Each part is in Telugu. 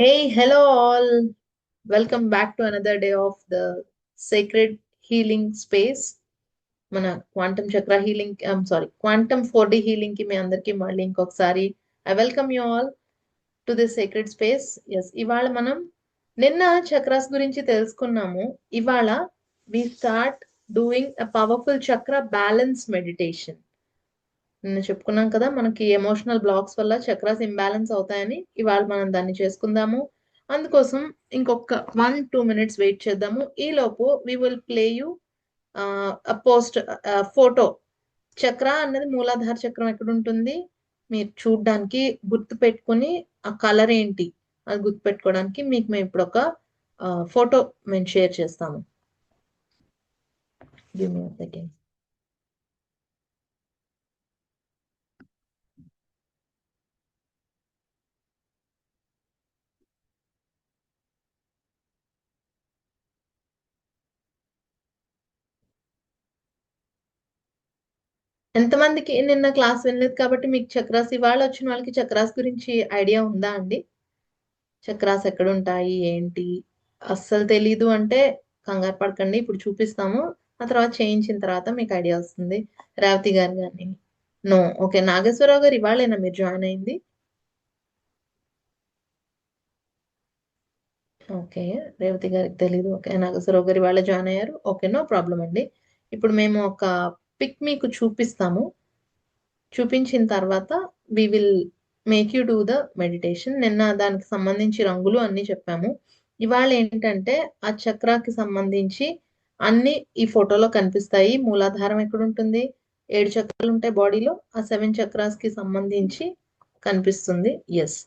Hey, hello all. Welcome back to another day of the sacred healing space. మన quantum chakra healing quantum 4D healing కి మీ అందరికి మళ్ళీ ఇంకొకసారి I welcome you all to this sacred space. Yes, ఇవాళ మనం నిన్న చక్రాస్ గురించి తెలుసుకున్నాము. ఇవాళ we start doing a powerful chakra balance meditation. నిన్న చెప్పుకున్నాం కదా, మనకి ఎమోషనల్ బ్లాక్స్ వల్ల చక్రాస్ ఇంబ్యాలెన్స్ అవుతాయని. ఇవాళ మనం దాన్ని చేసుకుందాము. అందుకోసం ఇంకొక 1-2 minutes వెయిట్ చేద్దాము. ఈ లోపు we will play you post photo. Chakra అన్నది మూలాధార చక్రం ఎక్కడ ఉంటుంది మీరు చూడ్డానికి గుర్తు పెట్టుకుని, ఆ కలర్ ఏంటి అది గుర్తు పెట్టుకోవడానికి మీకు మేము ఇప్పుడు ఒక ఫోటో మేము షేర్ చేస్తాము. Give me a second. ఎంతమందికి నిన్న క్లాస్ వినలేదు కాబట్టి మీకు చక్రాస్, ఇవాళ వచ్చిన వాళ్ళకి చక్రాస్ గురించి ఐడియా ఉందా అండి? చక్రాస్ ఎక్కడ ఉంటాయి ఏంటి అస్సలు తెలీదు అంటే కంగారు పడకండి, ఇప్పుడు చూపిస్తాము. ఆ తర్వాత చేయించిన తర్వాత మీకు ఐడియా వస్తుంది. రేవతి గారు కానీ నో, ఓకే. నాగేశ్వరరావు గారు ఇవాళేనా మీరు జాయిన్ అయింది? ఓకే, రేవతి గారికి తెలీదు. ఓకే, నాగేశ్వరరావు గారు ఇవాళ జాయిన్ అయ్యారు. ఓకే, నో ప్రాబ్లం అండి. ఇప్పుడు మేము ఒక పిక్ మీకు చూపిస్తాము. చూపించిన తర్వాత we will make you do the meditation. నిన్న దానికి సంబంధించి రంగులు అన్ని చెప్పాము. ఇవాళ ఏంటంటే ఆ చక్రాకి సంబంధించి అన్ని ఈ ఫోటోలో కనిపిస్తాయి. మూలాధారం ఎక్కడ ఉంటుంది, 7 చక్రాలు ఉంటాయి బాడీలో, ఆ 7 చక్రాస్ కి సంబంధించి కనిపిస్తుంది. ఎస్,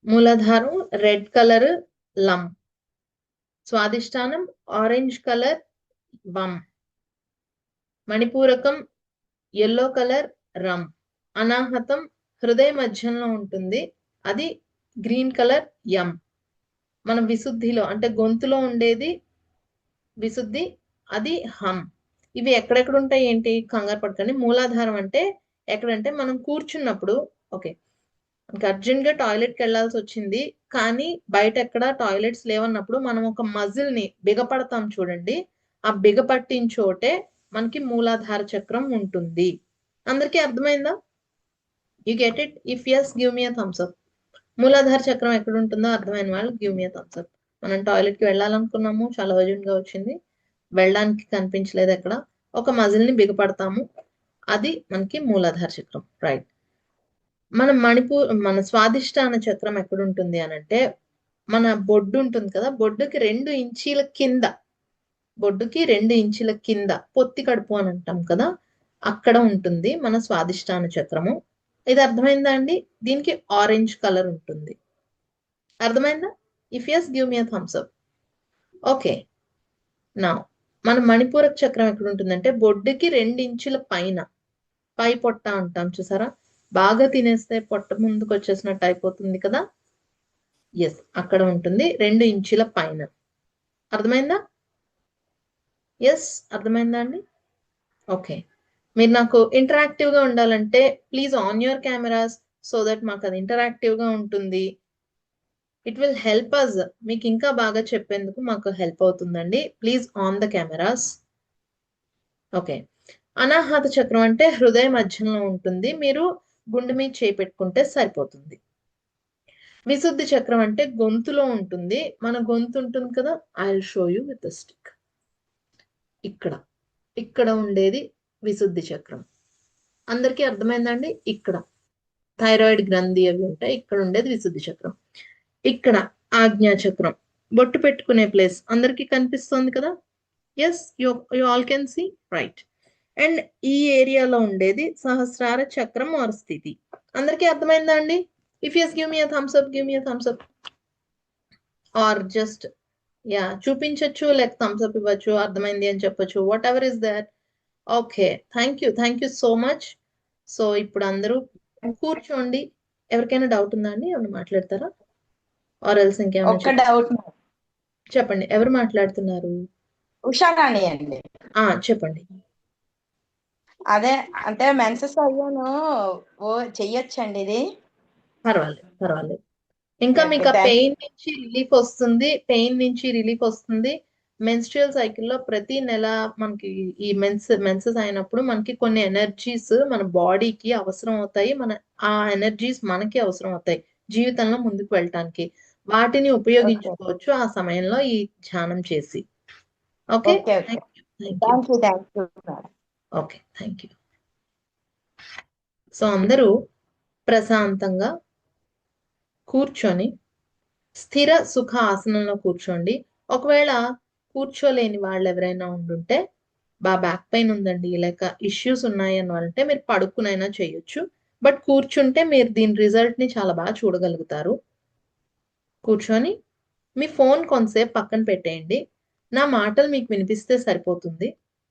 మూలాధారం రెడ్ కలర్ లం, స్వాదిష్టానం ఆరెంజ్ కలర్ వమ్, మణిపూరకం ఎల్లో కలర్ రమ్, అనాహతం హృదయ మధ్యంలో ఉంటుంది, అది గ్రీన్ కలర్ యం. మన విశుద్ధిలో అంటే గొంతులో ఉండేది విశుద్ధి, అది హం. ఇవి ఎక్కడెక్కడ ఉంటాయి ఏంటి కంగారు పడకండి. మూలాధారం అంటే ఎక్కడంటే మనం కూర్చున్నప్పుడు, ఓకే, మనకి అర్జెంట్ గా టాయిలెట్కి వెళ్ళాల్సి వచ్చింది కానీ బయట ఎక్కడ టాయిలెట్స్ లేవన్నప్పుడు మనం ఒక మజిల్ ని బిగపడతాం చూడండి, ఆ బిగపట్టిన చోటే మనకి మూలాధార చక్రం ఉంటుంది. అందరికీ అర్థమైందా? You get it? If yes give me a thumbs up. Muladhara చక్రం ఎక్కడ ఉంటుందో అర్థమైన వాళ్ళు give me a thumbs up. మనం టాయిలెట్ కి వెళ్ళాలనుకున్నాము, చాలా అర్జెంట్ గా వచ్చింది, వెళ్ళడానికి కనిపించలేదు ఎక్కడ, ఒక మజిల్ ని బిగపడతాము, అది మనకి మూలాధార చక్రం. రైట్. మన స్వాదిష్టాన చక్రం ఎక్కడ ఉంటుంది అనంటే మన బొడ్డు ఉంటుంది కదా, బొడ్డుకి 2 ఇంచీల కింద, బొడ్డుకి 2 ఇంచుల కింద పొత్తి కడుపు అని అంటాం కదా, అక్కడ ఉంటుంది మన స్వాదిష్టాన చక్రము. ఇది అర్థమైందా అండి? దీనికి ఆరెంజ్ కలర్ ఉంటుంది. అర్థమైందా? If yes give me a thumbs up. Okay, నా మన మణిపూరక చక్రం ఎక్కడ ఉంటుందంటే బొడ్డుకి 2 ఇంచుల పైన, పై పొట్ట అంటాం చూసారా, బాగా తినేస్తే పొట్ట ముందుకు వచ్చేసినట్టు అయిపోతుంది కదా, ఎస్ అక్కడ ఉంటుంది 2 ఇంచుల పైన. అర్థమైందా? ఎస్, అర్థమైందా అండి? ఓకే, మీరు నాకు ఇంటరాక్టివ్ గా ఉండాలంటే please on your cameras, so that మాకు అది ఇంటరాక్టివ్ గా ఉంటుంది. ఇట్ విల్ హెల్ప్ అస్, మీకు ఇంకా బాగా చెప్పేందుకు మాకు హెల్ప్ అవుతుందండి. Please on the cameras. Okay, అనాహత చక్రం అంటే హృదయ మధ్యంలో ఉంటుంది, మీరు గుండె మీద చేయి పెట్టుకుంటే సరిపోతుంది. విశుద్ధి చక్రం అంటే గొంతులో ఉంటుంది, మన గొంతు ఉంటుంది కదా, I will show you with the stick. ఇక్కడ ఇక్కడ ఉండేది విశుద్ధి చక్రం. అందరికీ అర్థమైందండి? ఇక్కడ థైరాయిడ్ గ్రంథి అవి ఉంటాయి, ఇక్కడ ఉండేది విశుద్ధి చక్రం. ఇక్కడ ఆజ్ఞా చక్రం, బొట్టు పెట్టుకునే ప్లేస్ అందరికీ కనిపిస్తోంది కదా. Yes, you all can see, right. And ఈ ఏరియాలో ఉండేది సహస్రార చక్రం ఆర్ స్థితి. అందరికీ అర్థమైందా అండి? If yes give me a thumbs up, give me a thumbs up. Or just యా చూపించచ్చు, లేక థమ్స్ అప్ ఇవ్వచ్చు, అర్థమైంది అని చెప్పొచ్చు, whatever is that. Okay, thank you so much. So ఇప్పుడు అందరూ కూర్చోండి. ఎవరికైనా డౌట్ ఉందా అండి? ఏమైనా మాట్లాడతారా? ఆర్ ఎల్స్ ఇంకేమైనా ఒక్క డౌట్ చెప్పండి. ఎవరు మాట్లాడుతున్నారు? ఉషారాణి అండి. చెప్పండి. అదే అంటే మెన్సెస్ అయ్యాను. ఓ చెయ్యొచ్చండి ఇది? పర్వాలేదు. ఇంకా ఓకే మీకు ఆ థ్యాంక్ పెయిన్ నుంచి రిలీఫ్ వస్తుంది. మెన్స్ట్రుయల్ సైకిల్లో ప్రతి నెల మనకి ఈ మెన్సెస్ అయినప్పుడు మనకి కొన్ని ఎనర్జీస్ మన బాడీకి అవసరం అవుతాయి. ఆ ఎనర్జీస్ మనకి అవసరం అవుతాయి జీవితంలో ముందుకు వెళ్ళటానికి. వాటిని ఓకే ఉపయోగించుకోవచ్చు ఆ సమయంలో ఈ ధ్యానం చేసి. Okay, okay okay thank you. Thank you madam. Okay, thank you. So అందరూ ప్రశాంతంగా కూర్చొని స్థిర సుఖ ఆసనంలో కూర్చోండి. ఒకవేళ కూర్చోలేని వాళ్ళు ఎవరైనా ఉండుంటే, బ్యాక్ పెయిన్ ఉందండి లేక ఇష్యూస్ ఉన్నాయి అని అంటే మీరు పడుకునైనా చేయొచ్చు. బట్ కూర్చుంటే మీరు దీని రిజల్ట్ ని చాలా బాగా చూడగలుగుతారు. కూర్చొని మీ ఫోన్ కొంతసేపు పక్కన పెట్టేయండి. నా మాటలు మీకు వినిపిస్తే సరిపోతుంది.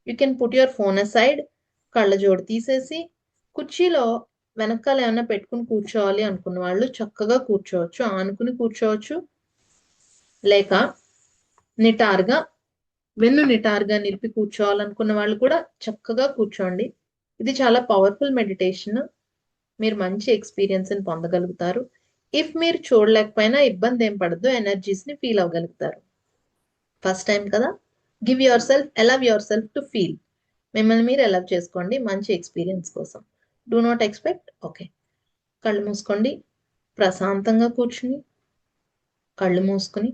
You can put your phone aside. కళ్ళజోడు తీసేసి కుర్చీలో వెనకాల ఏమైనా పెట్టుకుని కూర్చోవాలి అనుకున్న వాళ్ళు చక్కగా కూర్చోవచ్చు, ఆనుకుని కూర్చోవచ్చు. లేక నిటారుగా వెన్ను నిటారుగా నిలిపి కూర్చోవాలనుకున్న వాళ్ళు కూడా చక్కగా కూర్చోండి. ఇది చాలా పవర్ఫుల్ మెడిటేషన్. మీరు మంచి ఎక్స్పీరియన్స్ ని పొందగలుగుతారు. ఇఫ్ మీరు చూడలేకపోయినా ఇబ్బంది ఏం పడద్దు, ఎనర్జీస్ ని ఫీల్ అవ్వగలుగుతారు. ఫస్ట్ టైం కదా, allow your self to feel. మిమ్మల్ని మీరు అలవ్ చేసుకోండి మంచి ఎక్స్పీరియన్స్ కోసం. Do not expect. ఓకే, కళ్ళు మూసుకోండి. ప్రశాంతంగా కూర్చుని కళ్ళు మూసుకుని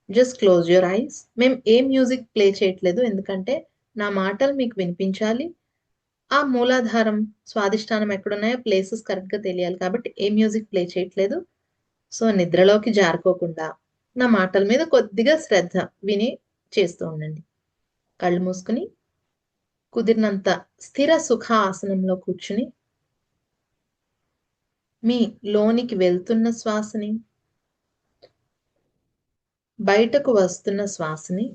జస్ట్ క్లోజ్ యువర్ ఐస్. మేము ఏ మ్యూజిక్ ప్లే చేయట్లేదు, ఎందుకంటే నా మాటలు మీకు వినిపించాలి. ఆ మూలాధారం స్వాదిష్టానం ఎక్కడున్నాయో ప్లేసెస్ కరెక్ట్ గా తెలియాలి కాబట్టి ఏ మ్యూజిక్ ప్లే చేయట్లేదు. సో నిద్రలోకి జారుకోకుండా నా మాటల మీద కొద్దిగా శ్రద్ధ విని చేస్తూ ఉండండి. కళ్ళు మూసుకుని కుదిరినంత స్థిర సుఖ ఆసనంలో కూర్చుని మీ లోనికి వెళ్తున్న శ్వాసని, బయటకు వస్తున్న శ్వాసని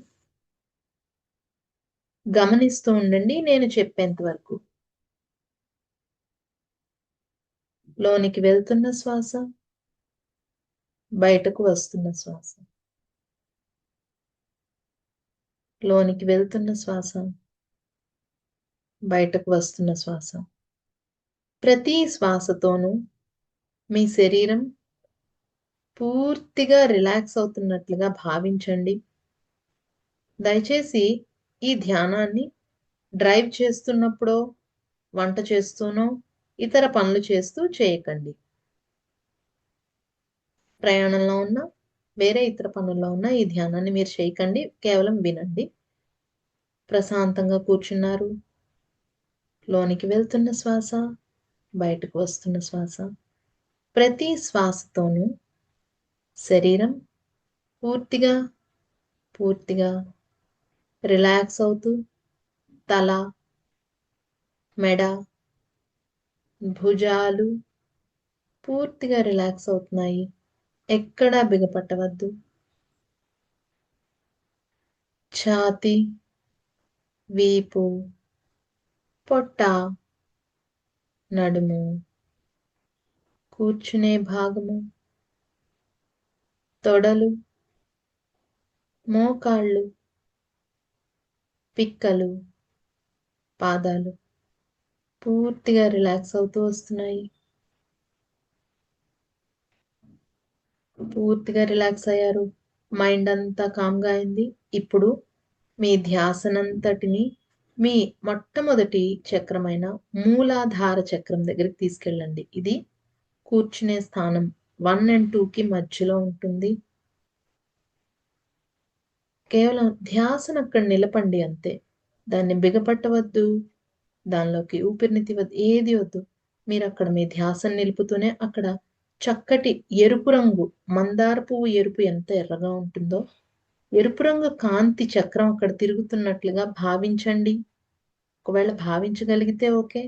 గమనిస్తూ ఉండండి నేను చెప్పేంత వరకు. లోనికి వెళ్తున్న శ్వాస, బయటకు వస్తున్న శ్వాస, లోనికి వెళ్తున్న శ్వాస, బయటకు వస్తున్న శ్వాస. ప్రతి శ్వాసతోనూ మీ శరీరం పూర్తిగా రిలాక్స్ అవుతున్నట్లుగా భావించండి. దయచేసి ఈ ధ్యానాన్ని డ్రైవ్ చేస్తున్నప్పుడో, వంట చేస్తూనో, ఇతర పనులు చేస్తూ చేయకండి. ప్రయాణంలో ఉన్నా, వేరే ఇతర పనుల్లో ఉన్న ఈ ధ్యానాన్ని మీరు చేయకండి, కేవలం వినండి. ప్రశాంతంగా కూర్చున్నారు. లోనికి వెళ్తున్న శ్వాస, బయటకు వస్తున్న శ్వాస. ప్రతి శ్వాసతోనూ శరీరం పూర్తిగా రిలాక్స్ అవుతూ తల, మెడ, భుజాలు పూర్తిగా రిలాక్స్ అవుతున్నాయి. ఎక్కడా బిగపట్టవద్దు. ఛాతీ, వీపు, పొట్ట, నడుము, కూర్చునే భాగము, తొడలు, మోకాళ్ళు, పిక్కలు, పాదాలు పూర్తిగా రిలాక్స్ అవుతూ వస్తున్నాయి. పూర్తిగా రిలాక్స్ అయ్యారు. మైండ్ అంతా కామ్గా అయింది. ఇప్పుడు మీ ధ్యాసనంతటిని మీ మొట్టమొదటి చక్రమైన మూలాధార చక్రం దగ్గరికి తీసుకెళ్ళండి. ఇది కూర్చునే స్థానం 1 and 2కి మధ్యలో ఉంటుంది. కేవలం ధ్యాసను అక్కడ నిలపండి అంతే. దాన్ని బిగపట్టవద్దు, దానిలోకి ఊపిరిని తీవద్దు, ఏది వద్దు. మీరు అక్కడ మీ ధ్యాసను నిలుపుతూనే అక్కడ చక్కటి ఎరుపు రంగు, మందార పువ్వు ఎరుపు ఎంత ఎర్రగా ఉంటుందో, ఎరుపు రంగు కాంతి చక్రం అక్కడ తిరుగుతున్నట్లుగా భావించండి. ఒకవేళ భావించగలిగితే ఓకే,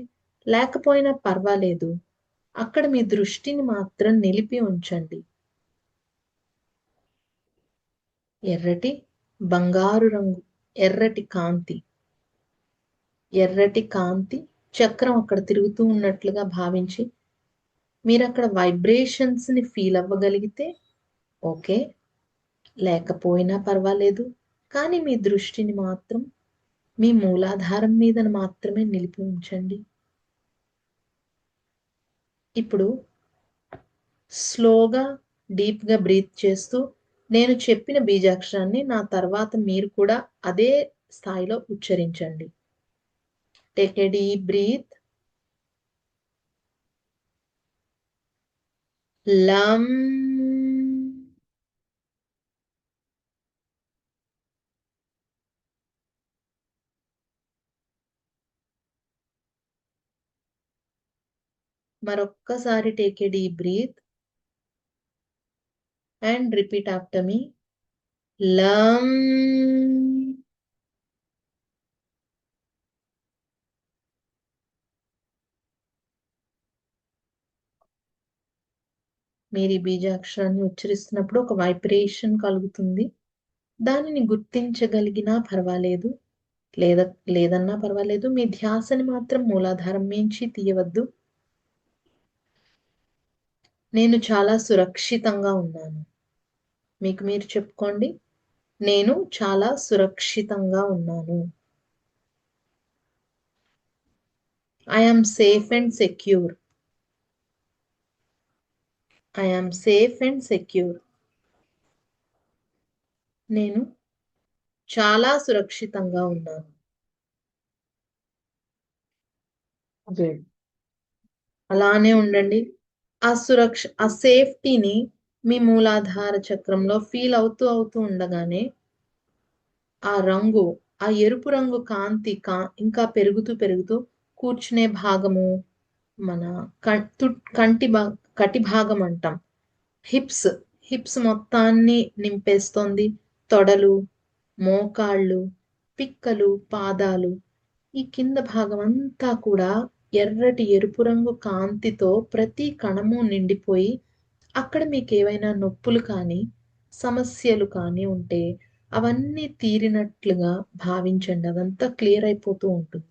లేకపోయినా పర్వాలేదు. అక్కడ మీ దృష్టిని మాత్రం నిలిపి ఉంచండి. ఎర్రటి బంగారు రంగు, ఎర్రటి కాంతి చక్రం అక్కడ తిరుగుతూ ఉన్నట్లుగా భావించి మీరు అక్కడ వైబ్రేషన్స్ ని ఫీల్ అవ్వగలిగితే ఓకే, లేకపోయినా పర్వాలేదు. కానీ మీ దృష్టిని మాత్రం మీ మూలాధారం మీద మాత్రమే నిలిపి ఉంచండి. ఇప్పుడు స్లోగా డీప్గా బ్రీత్ చేస్తూ నేను చెప్పిన బీజాక్షరాన్ని నా తర్వాత మీరు కూడా అదే స్థాయిలో ఉచ్చరించండి. Take a deep breath. లం. మరొక్కసారి take a deep breath and repeat after me. లం. మీరు ఈ బీజాక్షరాన్ని ఉచ్చరిస్తున్నప్పుడు ఒక వైబ్రేషన్ కలుగుతుంది. దానిని గుర్తించగలిగినా పర్వాలేదు, లేదన్నా పర్వాలేదు. మీ ధ్యాసని మాత్రం మూలాధారం మించి తీయవద్దు. నేను చాలా సురక్షితంగా ఉన్నాను. మీకు మీరు చెప్పుకోండి, నేను చాలా సురక్షితంగా ఉన్నాను. I am safe and secure. I am safe and secure. నేను చాలా సురక్షితంగా ఉన్నాను. గుడ్. అలానే ఉండండి. ఆ సేఫ్టీని మీ మూలాధార చక్రంలో ఫీల్ అవుతూ ఉండగానే ఆ రంగు, ఆ ఎరుపు రంగు కాంతి ఇంకా పెరుగుతూ కూర్చునే భాగము, మన కటి భాగం అంటాం, హిప్స్ హిప్స్ మొత్తాన్ని నింపేస్తోంది. తొడలు, మోకాళ్ళు, పిక్కలు, పాదాలు, ఈ కింద భాగం అంతా కూడా ఎర్రటి ఎరుపు రంగు కాంతితో ప్రతి కణము నిండిపోయి అక్కడ మీకు ఏవైనా నొప్పులు కానీ సమస్యలు కానీ ఉంటే అవన్నీ తీరినట్లుగా భావించండి. అదంతా క్లియర్ అయిపోతూ ఉంటుంది.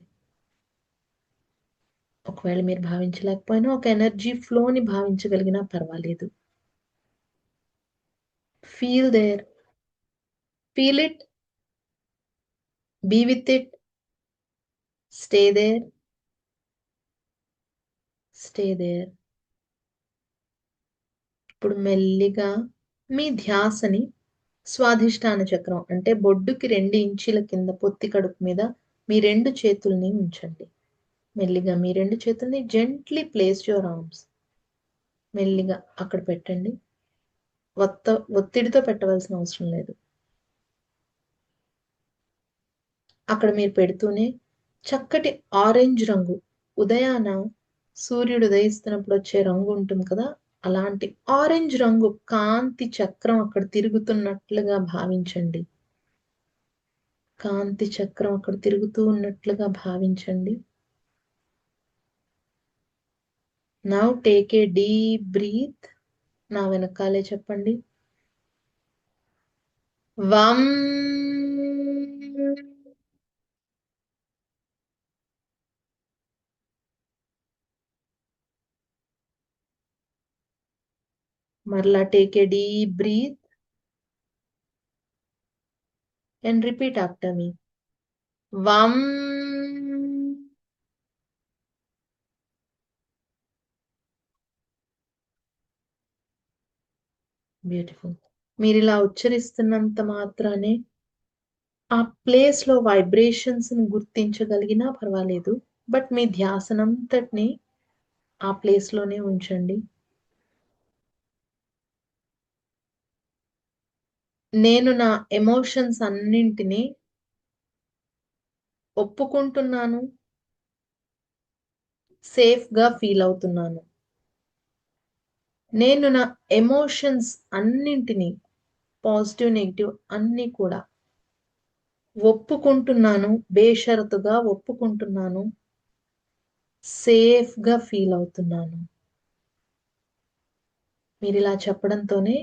ఒకవేళ మీరు భావించలేకపోయినా ఒక ఎనర్జీ ఫ్లోని భావించగలిగినా పర్వాలేదు. Feel there, feel it, be with it, stay there, stay there. ఇప్పుడు మెల్లిగా మీ ధ్యాసని స్వాధిష్టాన చక్రం అంటే బొడ్డుకి 2 ఇంచీల కింద పొత్తి కడుపు మీద మీ 2 చేతుల్ని ఉంచండి. మెల్లిగా మీ 2 చేతుల్ని జెంట్లీ ప్లేస్ యువర్ ఆర్మ్స్. మెల్లిగా అక్కడ పెట్టండి. ఒత్తిడితో పెట్టవలసిన అవసరం లేదు. అక్కడ మీరు పెడుతూనే చక్కటి ఆరెంజ్ రంగు, ఉదయాన సూర్యుడు ఉదయిస్తున్నప్పుడు వచ్చే రంగు ఉంటుంది కదా, అలాంటి ఆరెంజ్ రంగు కాంతి చక్రం అక్కడ తిరుగుతున్నట్లుగా భావించండి. కాంతి చక్రం అక్కడ తిరుగుతూ ఉన్నట్లుగా భావించండి. Now take a deep breath. నా వెనకాలే చెప్పండి. వం. మరలా take a deep breath and repeat after me. వం. బ్యూటిఫుల్. మీరు ఇలా ఉచ్చరిస్తున్నంత మాత్రానే ఆ ప్లేస్ లో వైబ్రేషన్స్ ని గుర్తించగలిగినా పర్వాలేదు. బట్ మీ ధ్యాసనంతటిని ఆ ప్లేస్ లోనే ఉంచండి. నేను నా ఎమోషన్స్ అన్నింటినీ ఒప్పుకుంటున్నాను, సేఫ్ గా ఫీల్ అవుతున్నాను. నేను నా ఎమోషన్స్ అన్నింటినీ, పాజిటివ్ నెగిటివ్ అన్ని కూడా ఒప్పుకుంటున్నాను, బేషరతుగా ఒప్పుకుంటున్నాను, సేఫ్ గా ఫీల్ అవుతున్నాను. మీరు ఇలా చెప్పడంతోనే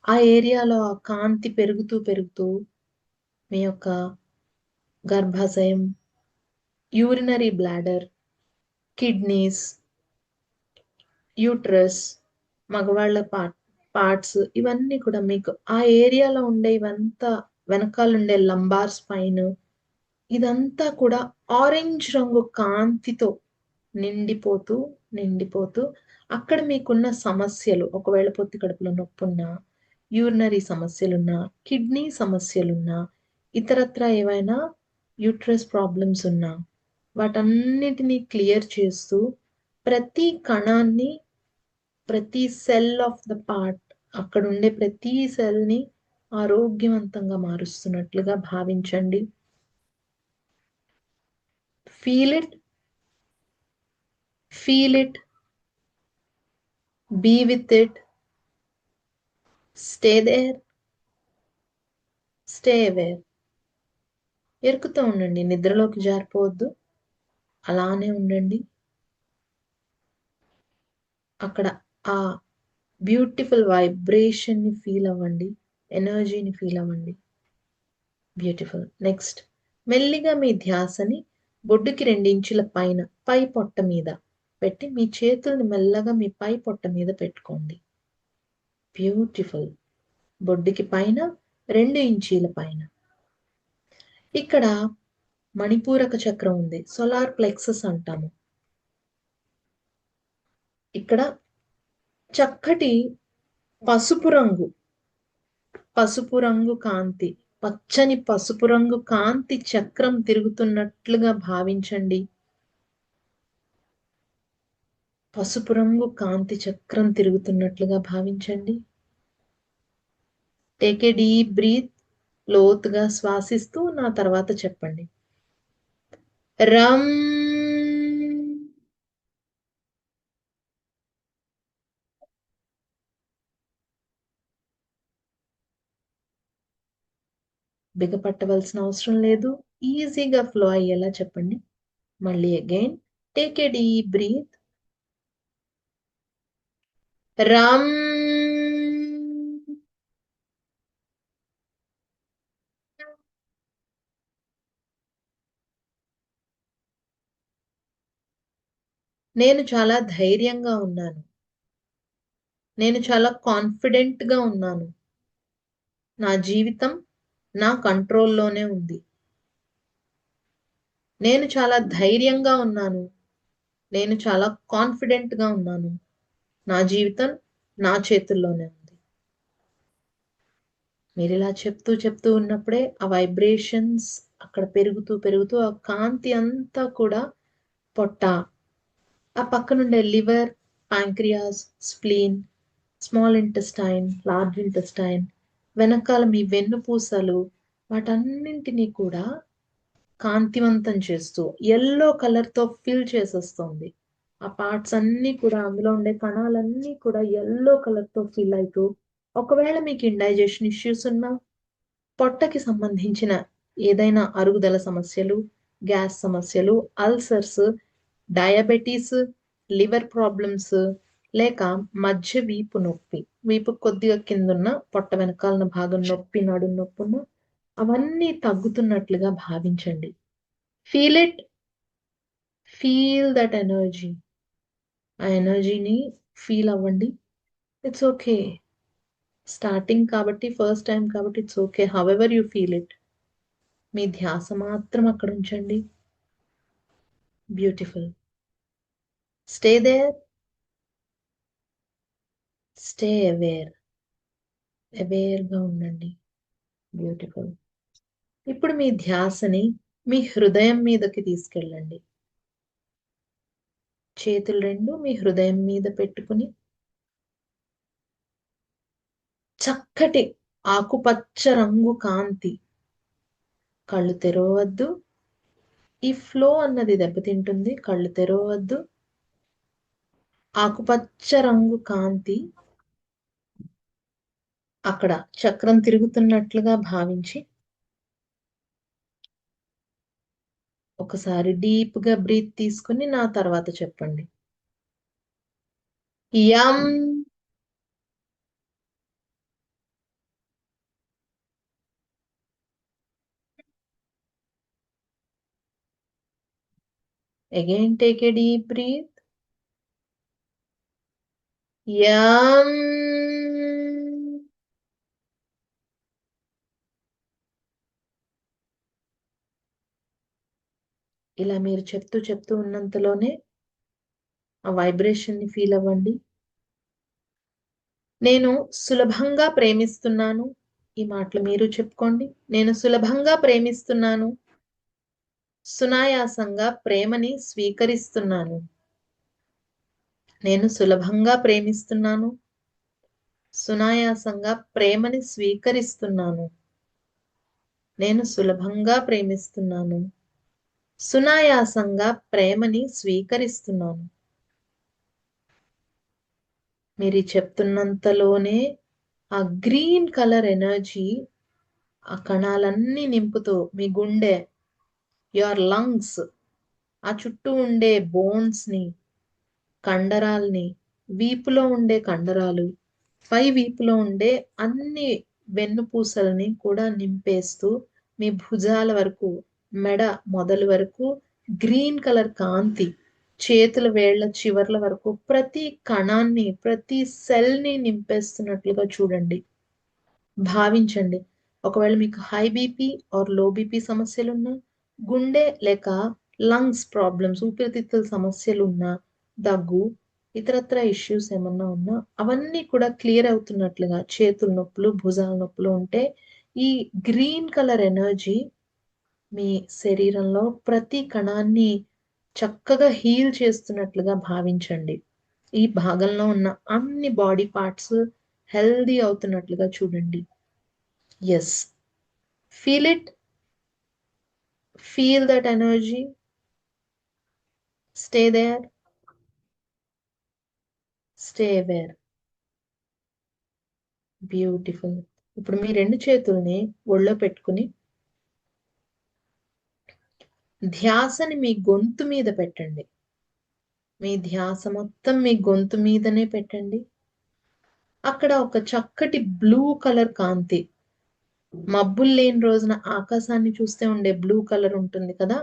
ఆ ఏరియాలో ఆ కాంతి పెరుగుతూ మీ యొక్క గర్భాశయం, యూరినరీ బ్లాడర్, కిడ్నీస్, యూట్రస్, మగవాళ్ళ పార్ట్స్ ఇవన్నీ కూడా మీకు ఆ ఏరియాలో ఉండే ఇవంతా, వెనకాల ఉండే లంబార్ స్పైన్, ఇదంతా కూడా ఆరెంజ్ రంగు కాంతితో నిండిపోతూ నిండిపోతూ అక్కడ మీకున్న సమస్యలు, ఒకవేళ పొత్తి కడుపులో నొప్పున్నా, యూరినరీ సమస్యలున్నా, కిడ్నీ సమస్యలున్నా, ఇతరత్రా ఏవైనా యూట్రస్ ప్రాబ్లమ్స్ ఉన్నా వాటన్నిటిని క్లియర్ చేస్తూ ప్రతి కణాన్ని, ప్రతి సెల్ ఆఫ్ ద పార్ట్, అక్కడ ఉండే ప్రతి సెల్ని ఆరోగ్యవంతంగా మారుస్తున్నట్లుగా భావించండి. Feel it, feel it, be with it, stay there, stay aware. ఎరుకుతూ ఉండండి, నిద్రలోకి జారిపోవద్దు, అలానే ఉండండి. అక్కడ ఆ బ్యూటిఫుల్ వైబ్రేషన్ని ఫీల్ అవ్వండి, ఎనర్జీని ఫీల్ అవ్వండి. బ్యూటిఫుల్. నెక్స్ట్, మెల్లిగా మీ ధ్యాసని బొడ్డుకి 2 ఇంచుల పైన పై పొట్ట మీద పెట్టి మీ చేతుల్ని మెల్లగా మీ పై పొట్ట మీద పెట్టుకోండి. బ్యూటిఫుల్. బొడ్డుకి పైన 2 ఇంచీల పైన. ఇక్కడ మణిపూరక చక్రం ఉంది, సోలార్ ప్లెక్సస్ అంటాము. ఇక్కడ చక్కటి పసుపు రంగు, పసుపు రంగు కాంతి, పచ్చని పసుపు రంగు కాంతి చక్రం తిరుగుతున్నట్లుగా భావించండి. పసుపు రంగు కాంతి చక్రం తిరుగుతున్నట్లుగా భావించండి. Take a deep breath. లోతుగా శ్వాసిస్తూ నా తర్వాత చెప్పండి. రమ్. బిగపట్టవలసిన అవసరం లేదు, ఈజీగా ఫ్లో అయ్యేలా చెప్పండి. మళ్ళీ again, take a deep breath. రమ్. నేను చాలా ధైర్యంగా ఉన్నాను, నేను చాలా కాన్ఫిడెంట్ గా ఉన్నాను, నా జీవితం నా కంట్రోల్లోనే ఉంది. నేను చాలా ధైర్యంగా ఉన్నాను, నేను చాలా కాన్ఫిడెంట్ గా ఉన్నాను, నా జీవితం నా చేతుల్లోనే ఉంది. మీరు ఇలా చెప్తూ చెప్తూ ఉన్నప్పుడే ఆ వైబ్రేషన్స్ అక్కడ పెరుగుతూ పెరుగుతూ ఆ కాంతి అంతా కూడా పొట్ట, ఆ పక్కనుండే liver, pancreas, spleen, small intestine, large intestine, వెనకాల మీ వెన్నుపూసలు, వాటన్నింటినీ కూడా కాంతివంతం చేస్తూ ఎల్లో కలర్ తో ఫిల్ చేసేస్తుంది. ఆ పార్ట్స్ అన్ని కూడా, అందులో ఉండే కణాలన్నీ కూడా ఎల్లో కలర్ తో ఫిల్ అవుతూ, ఒకవేళ మీకు ఇండైజెషన్ ఇష్యూస్ ఉన్నా, పొట్టకి సంబంధించిన ఏదైనా అరుగుదల సమస్యలు, గ్యాస్ సమస్యలు, అల్సర్స్, డయాబెటీస్, లివర్ ప్రాబ్లమ్స్, లేక మధ్య వీపు నొప్పి, వీపు కొద్దిగా కిందున్న పొట్ట వెనకాలన భాగం నొప్పి, నడు నొప్పున్న, అవన్నీ తగ్గుతున్నట్లుగా భావించండి. Feel it, feel that energy. ఆ ఎనర్జీని ఫీల్ అవ్వండి. ఇట్స్ ఓకే, స్టార్టింగ్ కాబట్టి, ఫస్ట్ టైం కాబట్టి it's okay, however you feel it. మీ ధ్యాస మాత్రం అక్కడ ఉంచండి. Beautiful. Stay there, stay aware. అవేర్గా ఉండండి. బ్యూటిఫుల్. ఇప్పుడు మీ ధ్యాసని మీ హృదయం మీదకి తీసుకెళ్ళండి. చేతులు రెండు మీ హృదయం మీద పెట్టుకుని చక్కటి ఆకుపచ్చ రంగు కాంతి. కళ్ళు తెరవద్దు, ఈ ఫ్లో అన్నది దెబ్బతింటుంది, కళ్ళు తెరవద్దు. ఆకుపచ్చ రంగు కాంతి అక్కడ చక్రం తిరుగుతున్నట్లుగా భావించి ఒకసారి డీప్ గా బ్రీత్ తీసుకుని నా తర్వాత చెప్పండి. యం. Again, take a deep breath. Yum. ఇలా మీరు చెప్తూ చెప్తూ ఉన్నంతలోనే ఆ వైబ్రేషన్ ని ఫీల్ అవ్వండి. నేను సులభంగా ప్రేమిస్తున్నాను. ఈ మాటలు మీరు చెప్పుకోండి. నేను సులభంగా ప్రేమిస్తున్నాను. సునాయాసంగా ప్రేమని స్వీకరిస్తున్నాను. నేను సులభంగా ప్రేమిస్తున్నాను. సునాయాసంగా ప్రేమని స్వీకరిస్తున్నాను. నేను సులభంగా ప్రేమిస్తున్నాను. సునాయాసంగా ప్రేమని స్వీకరిస్తున్నాను. మీరు చెప్తున్నంతలోనే ఆ గ్రీన్ కలర్ ఎనర్జీ ఆ కణాలన్నీ నింపుతూ మీ గుండె, యువర్ లంగ్స్, ఆ చుట్టూ ఉండే బోన్స్ ని, కండరాల్ని, వీపులో ఉండే కండరాలు, పై వీపులో ఉండే అన్ని వెన్నుపూసల్ని కూడా నింపేస్తూ మీ భుజాల వరకు, మెడ మొదలు వరకు గ్రీన్ కలర్ కాంతి చేతుల వేళ్ల చివర్ల వరకు ప్రతి కణాన్ని, ప్రతి సెల్ ని నింపేస్తున్నట్లుగా చూడండి. భావించండి. ఒకవేళ మీకు high BP or low BP సమస్యలున్నా, గుండె లేక లంగ్స్ ప్రాబ్లమ్స్, ఊపిరితిత్తుల సమస్యలున్నా, దగ్గు, ఇతరత్ర ఇష్యూస్ ఏమన్నా ఉన్నా అవన్నీ కూడా క్లియర్ అవుతున్నట్లుగా చేతుల నొప్పులు, భుజాల నొప్పులు ఉంటే ఈ గ్రీన్ కలర్ ఎనర్జీ మీ శరీరంలో ప్రతి కణాన్ని చక్కగా హీల్ చేస్తున్నట్లుగా భావించండి. ఈ భాగంలో ఉన్న అన్ని బాడీ పార్ట్స్ హెల్దీ అవుతున్నట్లుగా చూడండి. Yes, feel it, feel that energy, stay there, stay aware. Beautiful. ఇప్పుడు మీ రెండు చేతుల్ని ఒళ్ళో పెట్టుకుని ధ్యాసని మీ గొంతు మీద పెట్టండి. మీ ధ్యాస మొత్తం మీ గొంతు మీదనే పెట్టండి. అక్కడ ఒక చక్కటి బ్లూ కలర్ కాంతి, మబ్బులు లేని రోజున ఆకాశాన్ని చూస్తే ఉండే బ్లూ కలర్ ఉంటుంది కదా,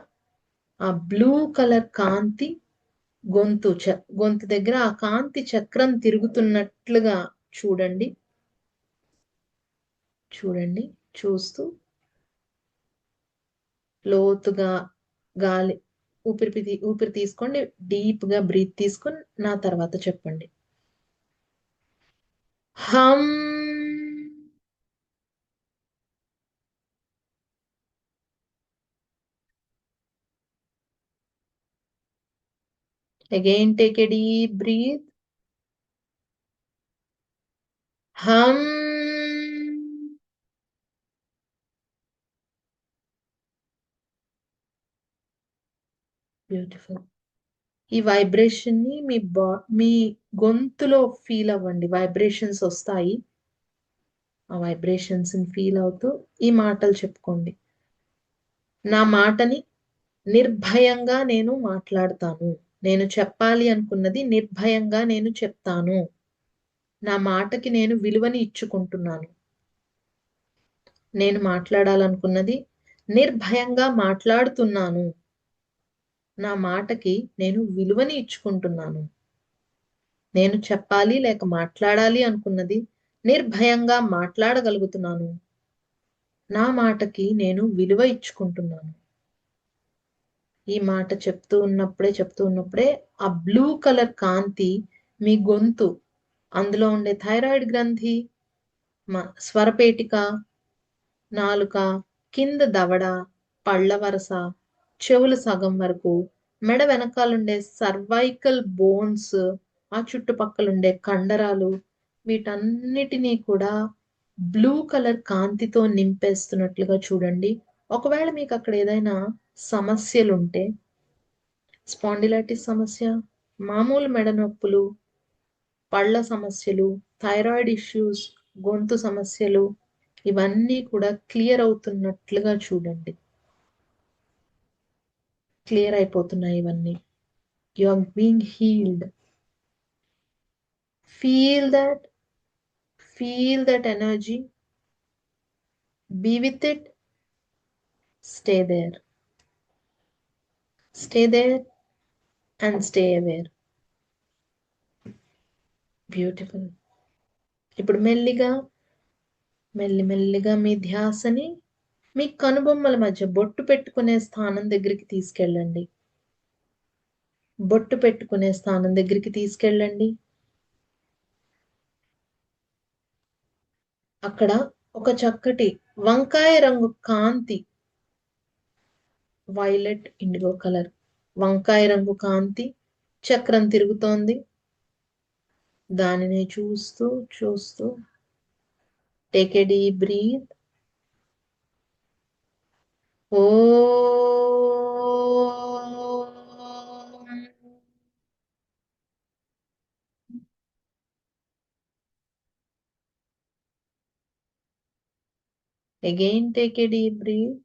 ఆ బ్లూ కలర్ కాంతి గొంతు దగ్గర ఆ కాంతి చక్రం తిరుగుతున్నట్లుగా చూడండి. చూడండి. చూస్తూ లోతుగా గాలి ఊపిరి తీసుకోండి. డీప్ గా బ్రీత్ తీసుకొని నా తర్వాత చెప్పండి. హమ్. Again, take a deep breath. Hum. Beautiful. ఈ వైబ్రేషన్ ని మీ గొంతులో ఫీల్ అవ్వండి. వైబ్రేషన్స్ వస్తాయి. ఆ వైబ్రేషన్స్ ని ఫీల్ అవుతూ ఈ మాటలు చెప్పుకోండి. నా మాటని నిర్భయంగా నేను మాట్లాడతాను. నేను చెప్పాలి అనుకున్నది నిర్భయంగా నేను చెప్తాను. నా మాటకి నేను విలువని ఇచ్చుకుంటున్నాను. నేను మాట్లాడాలనుకున్నది నిర్భయంగా మాట్లాడుతున్నాను. నా మాటకి నేను విలువని ఇచ్చుకుంటున్నాను. నేను చెప్పాలి లేక మాట్లాడాలి అనుకున్నది నిర్భయంగా మాట్లాడగలుగుతున్నాను. నా మాటకి నేను విలువ ఇచ్చుకుంటున్నాను. ఈ మాట చెప్తూ ఉన్నప్పుడే ఆ బ్లూ కలర్ కాంతి మీ గొంతు, అందులో ఉండే థైరాయిడ్ గ్రంథి, స్వరపేటిక, నాలుక, కింద దవడ, పళ్ళ వరస, చెవులు సగం వరకు, మెడ వెనకాలుండే సర్వైకల్ బోన్స్, ఆ చుట్టుపక్కలుండే కండరాలు, వీటన్నిటినీ కూడా బ్లూ కలర్ కాంతితో నింపేస్తున్నట్లుగా చూడండి. ఒకవేళ మీకు అక్కడ ఏదైనా సమస్యలుంటే, స్పాండిలైటిస్ సమస్య, మామూలు మెడ నొప్పులు, పళ్ళ సమస్యలు, థైరాయిడ్ ఇష్యూస్, గొంతు సమస్యలు, ఇవన్నీ కూడా క్లియర్ అవుతున్నట్లుగా చూడండి. క్లియర్ అయిపోతున్నాయి ఇవన్నీ. You are being healed. Feel that, feel that energy, be with it, stay there, stay there and stay aware. Beautiful. ఇప్పుడు మెల్లిగా మీ ధ్యాసని మీ కనుబొమ్మల మధ్య బొట్టు పెట్టుకునే స్థానం దగ్గరికి తీసుకెళ్ళండి. బొట్టు పెట్టుకునే స్థానం దగ్గరికి తీసుకెళ్ళండి. అక్కడ ఒక చక్కటి వంకాయ రంగు కాంతి, వైలెట్ ఇండిగో కలర్ వంకాయ రంగు కాంతి చక్రం తిరుగుతోంది. దానిని చూస్తూ చూస్తూ టేక్ ఏ డీప్ బ్రీత్. ఓ again take a deep breath.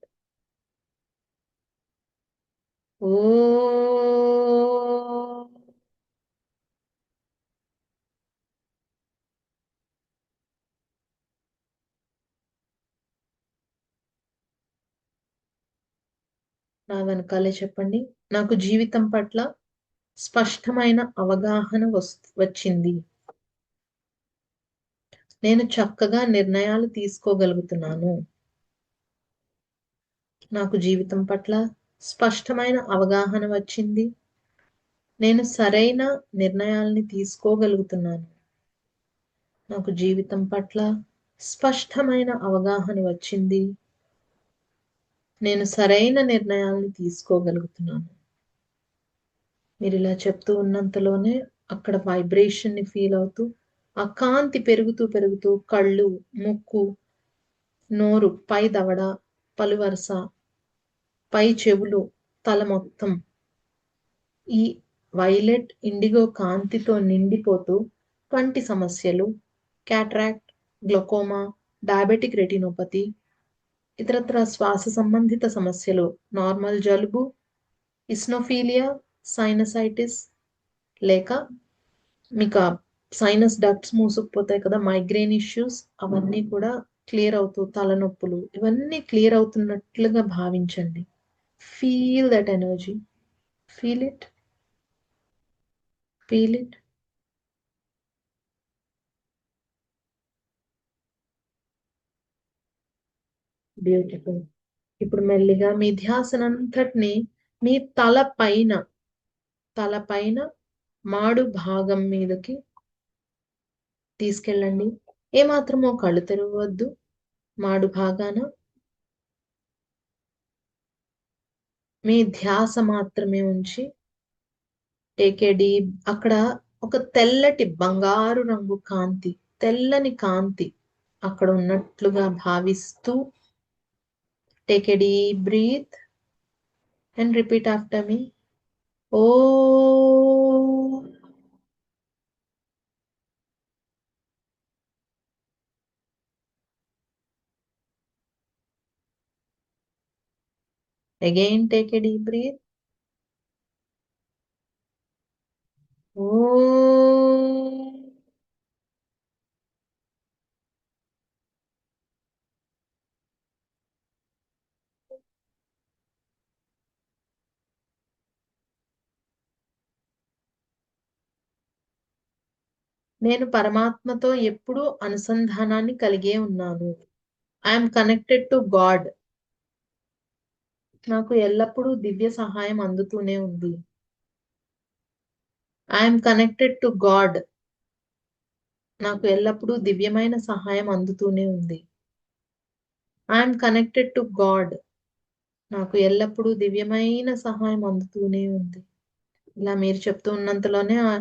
ఓ నా వెనకాలే చెప్పండి. నాకు జీవితం పట్ల స్పష్టమైన అవగాహన వచ్చింది. నేను చక్కగా నిర్ణయాలు తీసుకోగలుగుతున్నాను. నాకు జీవితం పట్ల స్పష్టమైన అవగాహన వచ్చింది. నేను సరైన నిర్ణయాల్ని తీసుకోగలుగుతున్నాను. నాకు జీవితం పట్ల స్పష్టమైన అవగాహన వచ్చింది. నేను సరైన నిర్ణయాల్ని తీసుకోగలుగుతున్నాను. మీరు ఇలా చెప్తూ ఉన్నంతలోనే అక్కడ వైబ్రేషన్ ని ఫీల్ అవుతూ ఆ కాంతి పెరుగుతూ పెరుగుతూ కళ్ళు, ముక్కు, నోరు, పై దవడ, పలువరస, పై చెవులు, తల మొత్తం ఈ వైలెట్ ఇండిగో కాంతితో నిండిపోతూ కంటి సమస్యలు, క్యాట్రాక్ట్, గ్లకోమా, డయాబెటిక్ రెటినోపతి, ఇతరత్ర శ్వాస సంబంధిత సమస్యలు, నార్మల్ జలుబు, ఇస్నోఫీలియా, సైనసైటిస్, లేక మీకు సైనస్ డక్ట్స్ మూసుకుపోతాయి కదా, మైగ్రేన్ ఇష్యూస్, అవన్నీ కూడా క్లియర్ అవుతూ, తలనొప్పులు ఇవన్నీ క్లియర్ అవుతున్నట్లుగా భావించండి. Feel that energy. Feel it. Feel it. Beautiful. ఇప్పుడు మెల్లిగా మీ ధ్యాసనంతటిని మీ తల పైన మాడు భాగం మీదకి తీసుకెళ్ళండి. ఏమాత్రమో కళ్ళు తెరవద్దు. మాడు భాగాన మీ ధ్యాస మాత్రమే ఉంచి టేక్ ఏ డీప్. అక్కడ ఒక తెల్లటి బంగారు రంగు కాంతి, తెల్లని కాంతి అక్కడ ఉన్నట్లుగా భావిస్తూ take a deep breath and repeat after me. ఓ again take a deep breath. ఓ నేను పరమాత్మతో ఎప్పుడూ అనుసంధానాన్ని కలిగే ఉన్నాను. I'm connected to God. నాకు ఎల్లప్పుడూ దివ్య సహాయం అందుతూనే ఉంది. I'm connected to God. నాకు ఎల్లప్పుడూ దివ్యమైన సహాయం అందుతూనే ఉంది. I'm connected to God. నాకు ఎల్లప్పుడూ దివ్యమైన సహాయం అందుతూనే ఉంది. ఇలా మీరు చెప్తూ ఉన్నంతలోనే ఆ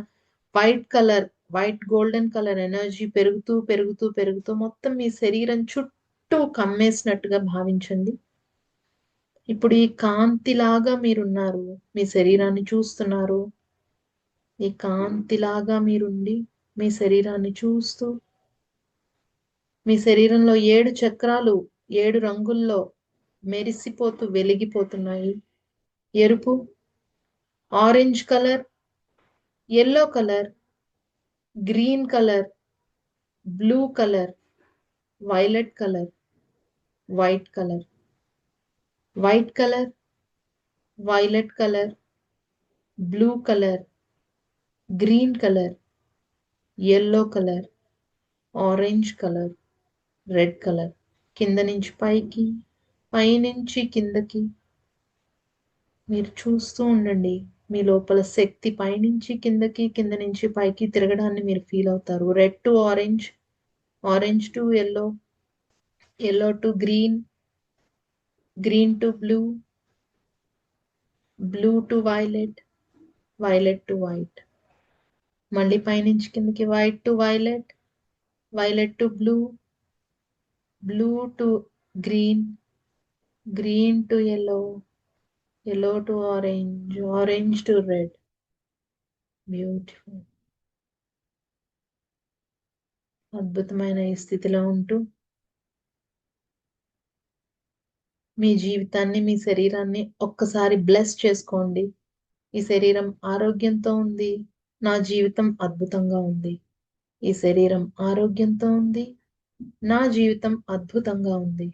white colour, white golden colour energy పెరుగుతూ పెరుగుతూ పెరుగుతూ మొత్తం మీ శరీరం చుట్టూ కమ్మేసినట్టుగా భావించండి. ఇప్పుడు ఈ కాంతిలాగా మీరున్నారు. మీ శరీరాన్ని చూస్తున్నారు. ఈ కాంతిలాగా మీరుండి మీ శరీరాన్ని చూస్తూ మీ శరీరంలో 7 చక్రాలు 7 రంగుల్లో మెరిసిపోతూ వెలిగిపోతున్నాయి. ఎరుపు, orange colour, yellow colour, green colour, blue colour, violet colour, white colour, white colour, violet colour, blue colour, green colour, yellow colour, orange colour, red colour. కింద నుంచి పైకి, పైనుంచి కిందకి మీరు చూస్తూ ఉండండి. మీ లోపల శక్తి పైనుంచి కిందకి, కింద నుంచి పైకి తిరగడాన్ని మీరు ఫీల్ అవుతారు. Red to orange, orange to yellow, yellow to green, green to blue, blue to violet, violet to white. మళ్ళీ పైనుంచి కిందకి white to violet, violet to blue, blue to green, green to yellow, yellow to orange, orange to red. Beautiful. అద్భుతమైన ఈ స్థితిలో ఉంటూ మీ జీవితాన్ని, మీ శరీరాన్ని ఒక్కసారి బ్లెస్ చేసుకోండి. ఈ శరీరం ఆరోగ్యంతో ఉంది, నా జీవితం అద్భుతంగా ఉంది. ఈ శరీరం ఆరోగ్యంతో ఉంది, నా జీవితం అద్భుతంగా ఉంది.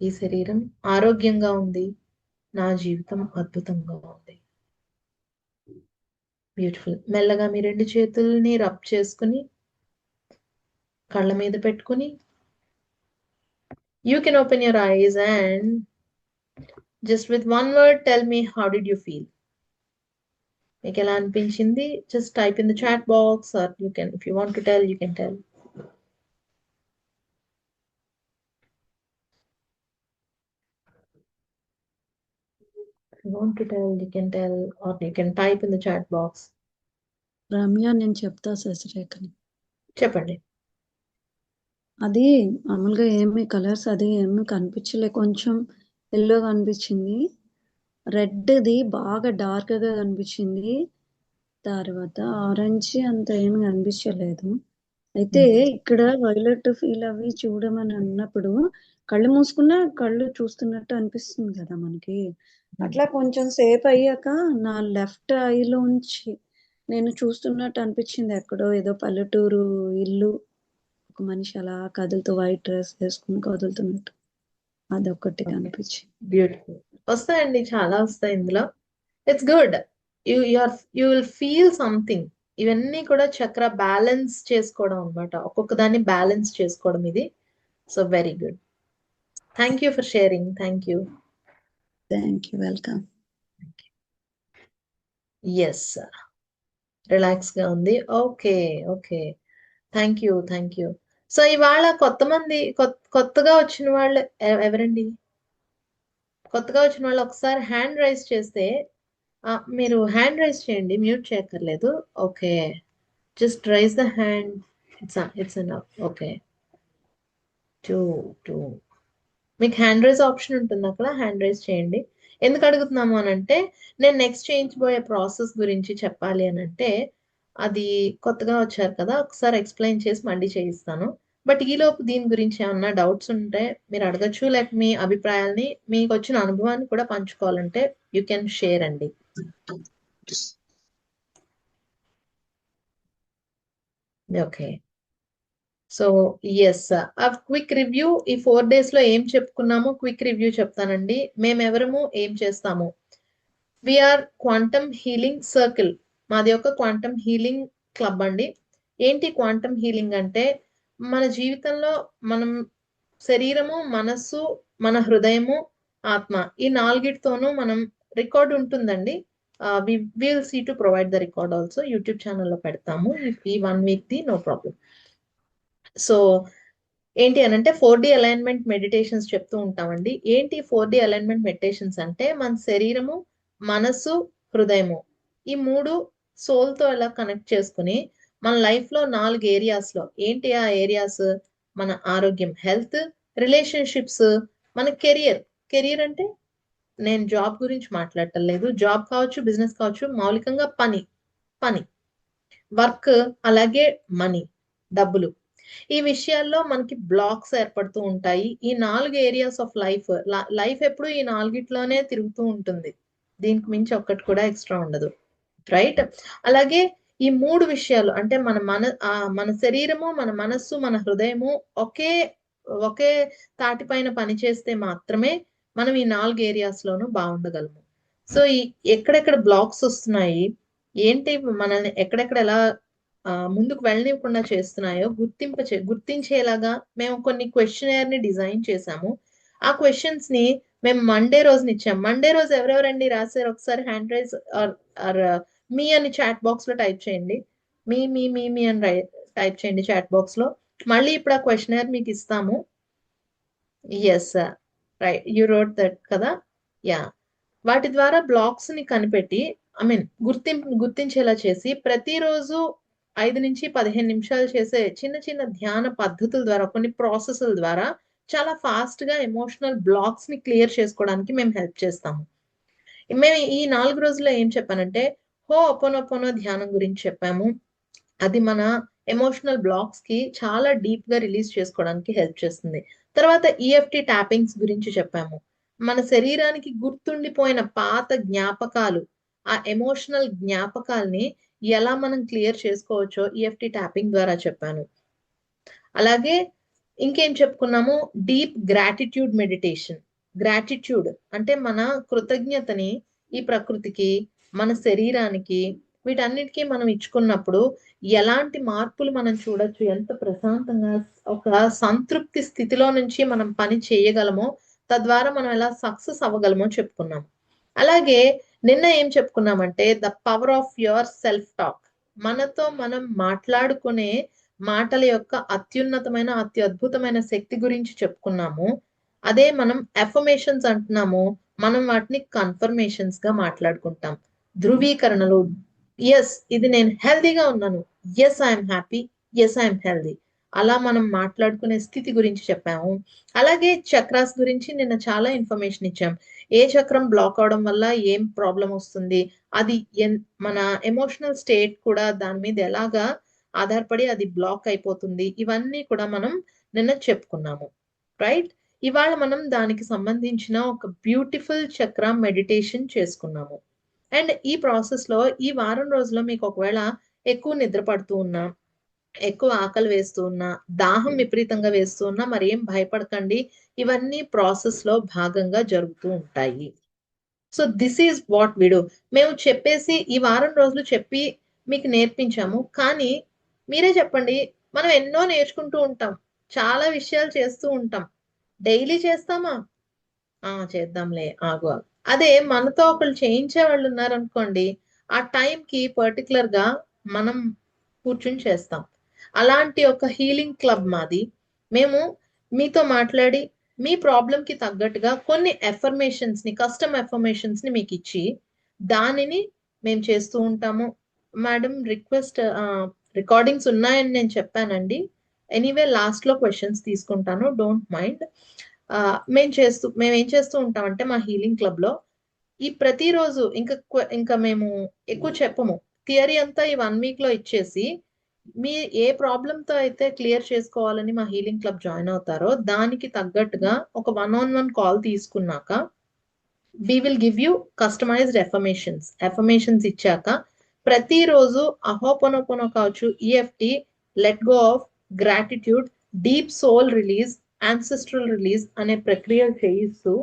ఈ శరీరం ఆరోగ్యంగా ఉంది, నా జీవితం అద్భుతంగా ఉంది. బ్యూటిఫుల్. మెల్లగా మీ రెండు చేతుల్ని రబ్ చేసుకుని కళ్ళ మీద పెట్టుకుని you can open your eyes and just with one word tell me how did you feel. మీకు ఎలా అనిపించింది? just type in the chat box or you can, if you want to tell, you can tell. If you want to tell, you can tell or you can type in the chat box. Ramya, నేను చెప్తా శశిరేఖని. చెప్పండి. అది మామూలుగా ఏమి కలర్స్ అది ఏమి కనిపించలే, కొంచెం ఎల్లో కనిపించింది, రెడ్ది బాగా డార్క్ గా కనిపించింది, తర్వాత ఆరెంజ్ అంత ఏమి కనిపించలేదు. అయితే ఇక్కడ వైలెట్ ఫీల్ అవి చూడమని అన్నప్పుడు కళ్ళు మూసుకున్నా కళ్ళు చూస్తున్నట్టు అనిపిస్తుంది కదా మనకి. అట్లా కొంచెం సేపు అయ్యాక నా లెఫ్ట్ ఐలోంచి నేను చూస్తున్నట్టు అనిపించింది, ఎక్కడో ఏదో పల్లెటూరు ఇల్లు, ఒక మనిషి అలా కదులుతూ వైట్ డ్రెస్ వేసుకుని కదులుతున్నట్టు, అదొక్కటి కనిపించింది. బ్యూటిఫుల్. వస్తాయండి, చాలా వస్తాయి ఇందులో. It's good. You will feel something. ఇవన్నీ కూడా చక్ర బ్యాలెన్స్ చేసుకోవడం అన్నమాట, ఒక్కొక్క దాన్ని బ్యాలెన్స్ చేసుకోవడం ఇది. So very good. Thank you for sharing. Thank you. Thank you, welcome. Yes, relax గా ఉంది. Okay okay, thank you thank you. So ఇవాళ కొత్తగా వచ్చిన వాళ్ళు ఎవరండి? కొత్తగా వచ్చిన వాళ్ళు ఒకసారి హ్యాండ్ రైజ్ చేస్తే, మీరు హ్యాండ్ రైజ్ చేయండి, మ్యూట్ చేయక్కర్లేదు. Okay, just raise the hand, it's enough. Okay, too మీకు హ్యాండ్ రైజ్ ఆప్షన్ ఉంటుంది అక్కడ, హ్యాండ్ రైజ్ చేయండి. ఎందుకు అడుగుతున్నాము అని అంటే, నేను నెక్స్ట్ చేయించబోయే ప్రాసెస్ గురించి చెప్పాలి అని అంటే, అది కొత్తగా వచ్చారు కదా, ఒకసారి ఎక్స్ప్లెయిన్ చేసి మళ్ళీ చేయిస్తాను. బట్ ఈలోపు దీని గురించి ఏమన్నా డౌట్స్ ఉంటే మీరు అడగచ్చు, లేక మీ అభిప్రాయాల్ని, మీకు వచ్చిన అనుభవాన్ని కూడా పంచుకోవాలంటే యూ కెన్ షేర్ అండి. Okay, so yes, quick review. ఈ 4 days లో ఏం చెప్పుకున్నామో క్విక్ రివ్యూ చెప్తానండి. మేమెవరము ఏం చేస్తాము? We are quantum healing circle. మాది ఒక క్వాంటమ్ హీలింగ్ క్లబ్ అండి. ఏంటి క్వాంటమ్ హీలింగ్ అంటే, మన జీవితంలో మనం శరీరము, మనస్సు, మన హృదయము, ఆత్మ, ఈ 4తోనూ మనం రికార్డ్ ఉంటుందండి. Will see to provide the record also, YouTube ఛానల్లో పెడతాము ఈ 1 week ది, నో ప్రాబ్లం. సో ఏంటి అని అంటే 4D అలైన్మెంట్ మెడిటేషన్స్ చెప్తూ ఉంటామండి. ఏంటి 4D అలైన్మెంట్ మెడిటేషన్స్ అంటే, మన శరీరము, మనస్సు, హృదయము, ఈ 3 సోల్తో ఎలా కనెక్ట్ చేసుకుని మన లైఫ్ లో 4 ఏరియాస్ లో, ఏంటి ఆ ఏరియాస్? మన ఆరోగ్యం, హెల్త్, రిలేషన్షిప్స్, మన కెరియర్ అంటే నేను జాబ్ గురించి మాట్లాడటం లేదు, జాబ్ కావచ్చు, బిజినెస్ కావచ్చు, మౌలికంగా పని, వర్క్, అలాగే మనీ, డబ్బులు. ఈ విషయాల్లో మనకి బ్లాక్స్ ఏర్పడుతూ ఉంటాయి. ఈ 4 ఏరియాస్ ఆఫ్ లైఫ్ ఎప్పుడు ఈ 4 తిరుగుతూ ఉంటుంది. దీనికి మించి ఒక్కటి కూడా ఎక్స్ట్రా ఉండదు, రైట్? అలాగే ఈ 3 విషయాలు అంటే మన శరీరము, మన మనస్సు, మన హృదయము ఒకే తాటిపైన పనిచేస్తే మాత్రమే మనం ఈ 4 ఏరియాస్ లోనూ బాగుండగలము. సో ఎక్కడెక్కడ బ్లాక్స్ వస్తున్నాయి, ఏంటి మనల్ని ఎక్కడెక్కడ ఎలా ముందుకు వెళ్ళనివ్వకుండా చేస్తున్నాయో గుర్తించేలాగా మేము కొన్ని క్వశ్చనర్ ని డిజైన్ చేశాము. ఆ క్వశ్చన్స్ ని మేము మండే రోజున ఇచ్చాం. మండే రోజు ఎవరెవరండి రాశారు ఒకసారి హ్యాండ్ రైజ్ ఆర్ మీ అని చాట్ బాక్స్ లో టైప్ చేయండి. మీ అని టైప్ చేయండి చాట్ బాక్స్ లో. మళ్ళీ ఇప్పుడు ఆ క్వశ్చనర్ మీకు ఇస్తాము. Yes right, you wrote that కదా. యా, వాటి ద్వారా బ్లాక్స్ ని కనిపెట్టి గుర్తించేలా చేసి ప్రతిరోజు 5 నుంచి 15 నిమిషాలు చేసే చిన్న చిన్న ధ్యాన పద్ధతుల ద్వారా, కొన్ని ప్రాసెస్ల ద్వారా చాలా ఫాస్ట్ గా ఎమోషనల్ బ్లాక్స్ ని క్లియర్ చేసుకోవడానికి మేము హెల్ప్ చేస్తాము. మేము ఈ 4 రోజుల్లో ఏం చెప్పానంటే హోపోనోపోనో ధ్యానం గురించి చెప్పాము. అది మన ఎమోషనల్ బ్లాక్స్ కి చాలా డీప్ గా రిలీజ్ చేసుకోవడానికి హెల్ప్ చేస్తుంది. తర్వాత ఈఎఫ్టి ట్యాపింగ్స్ గురించి చెప్పాము. మన శరీరానికి గుర్తుండిపోయిన పాత జ్ఞాపకాలు, ఆ ఎమోషనల్ జ్ఞాపకాల్ని ఎలా మనం క్లియర్ చేసుకోవచ్చో ఈఎఫ్టి ట్యాపింగ్ ద్వారా చెప్పాను. అలాగే ఇంకేం చెప్పుకున్నాము, డీప్ గ్రాటిట్యూడ్ మెడిటేషన్. గ్రాటిట్యూడ్ అంటే మన కృతజ్ఞతని ఈ ప్రకృతికి, మన శరీరానికి, వీటన్నిటికీ మనం ఇచ్చుకున్నప్పుడు ఎలాంటి మార్పులు మనం చూడొచ్చు, ఎంత ప్రశాంతంగా ఒక సంతృప్తి స్థితిలో నుంచి మనం పని చేయగలమో, తద్వారా మనం ఎలా సక్సెస్ అవ్వగలమో చెప్పుకున్నాం. అలాగే నిన్న ఏం చెప్పుకున్నామంటే the power of your self talk. మనతో మనం మాట్లాడుకునే మాటల యొక్క అత్యున్నతమైన, అత్యద్భుతమైన శక్తి గురించి చెప్పుకున్నాము. అదే మనం అఫర్మేషన్స్ అంటున్నాము, మనం వాటిని కన్ఫర్మేషన్స్ గా మాట్లాడుకుంటాం. ధృవీకరణలు, ఎస్ ఇది నేను హెల్దీగా ఉన్నాను, yes I'm happy, yes I'm healthy, అలా మనం మాట్లాడుకునే స్థితి గురించి చెప్పాము. అలాగే చక్రాస్ గురించి నిన్న చాలా ఇన్ఫర్మేషన్ ఇచ్చాం. ఏ చక్రం బ్లాక్ అవడం వల్ల ఏం ప్రాబ్లం వస్తుంది, అది మన ఎమోషనల్ స్టేట్ కూడా దాని మీద ఎలాగా ఆధారపడి అది బ్లాక్ అయిపోతుంది, ఇవన్నీ కూడా మనం నిన్న చెప్పుకున్నాము. రైట్, ఇవాళ మనం దానికి సంబంధించిన ఒక బ్యూటిఫుల్ చక్ర మెడిటేషన్ చేసుకున్నాము. అండ్ ఈ ప్రాసెస్ లో ఈ వారం రోజుల్లో మీకు ఒకవేళ ఎక్కువ నిద్ర పడుతూ ఉన్నా, ఎక్కువ ఆకలి వేస్తూ ఉన్నా, దాహం విపరీతంగా వేస్తూ ఉన్నా మరి ఏం భయపడకండి, ఇవన్నీ ప్రాసెస్ లో భాగంగా జరుగుతూ ఉంటాయి. So this is what we do. మేము చెప్పేసి ఈ వారం రోజులు చెప్పి మీకు నేర్పించాము, కానీ మీరే చెప్పండి, మనం ఎన్నో నేర్చుకుంటూ ఉంటాం, చాలా విషయాలు చేస్తూ ఉంటాం, డైలీ చేస్తామా? చేద్దాంలే ఆగు. అదే మనతో ఒకళ్ళు చేయించే వాళ్ళు ఉన్నారనుకోండి, ఆ టైంకి పర్టికులర్ గా మనం కూర్చుని చేస్తాం. అలాంటి ఒక హీలింగ్ క్లబ్ మాది. మేము మీతో మాట్లాడి మీ ప్రాబ్లం కి తగ్గట్టుగా కొన్ని ఎఫర్మేషన్స్ ని, కస్టమ్ ఎఫర్మేషన్స్ ని మీకు ఇచ్చి దానిని మేము చేస్తూ ఉంటాము. మేడం రిక్వెస్ట్, రికార్డింగ్స్ ఉన్నాయని నేను చెప్పానండి. ఎనీవే లాస్ట్ లో క్వశ్చన్స్ తీసుకుంటాను, డోంట్ మైండ్. మేము ఏం చేస్తూ ఉంటామంటే మా హీలింగ్ క్లబ్ లో ఈ ప్రతిరోజు ఇంకా మేము ఎక్కువ చెప్పము, థియరీ అంతా ఈ 1 వీక్ లో ఇచ్చేసి మీ ఏ ప్రాబ్లం తో అయితే క్లియర్ చేసుకోవాలని మా హీలింగ్ క్లబ్ జాయిన్ అవుతారో దానికి తగ్గట్టుగా ఒక 1-on-1 కాల్ తీసుకున్నాక we will give you customised affirmations ఇచ్చాక ప్రతిరోజు అహోపోనోపోనో కావచ్చు, EFT, let go of, gratitude, deep soul release, ancestral release అనే ప్రక్రియ చేయిస్తూ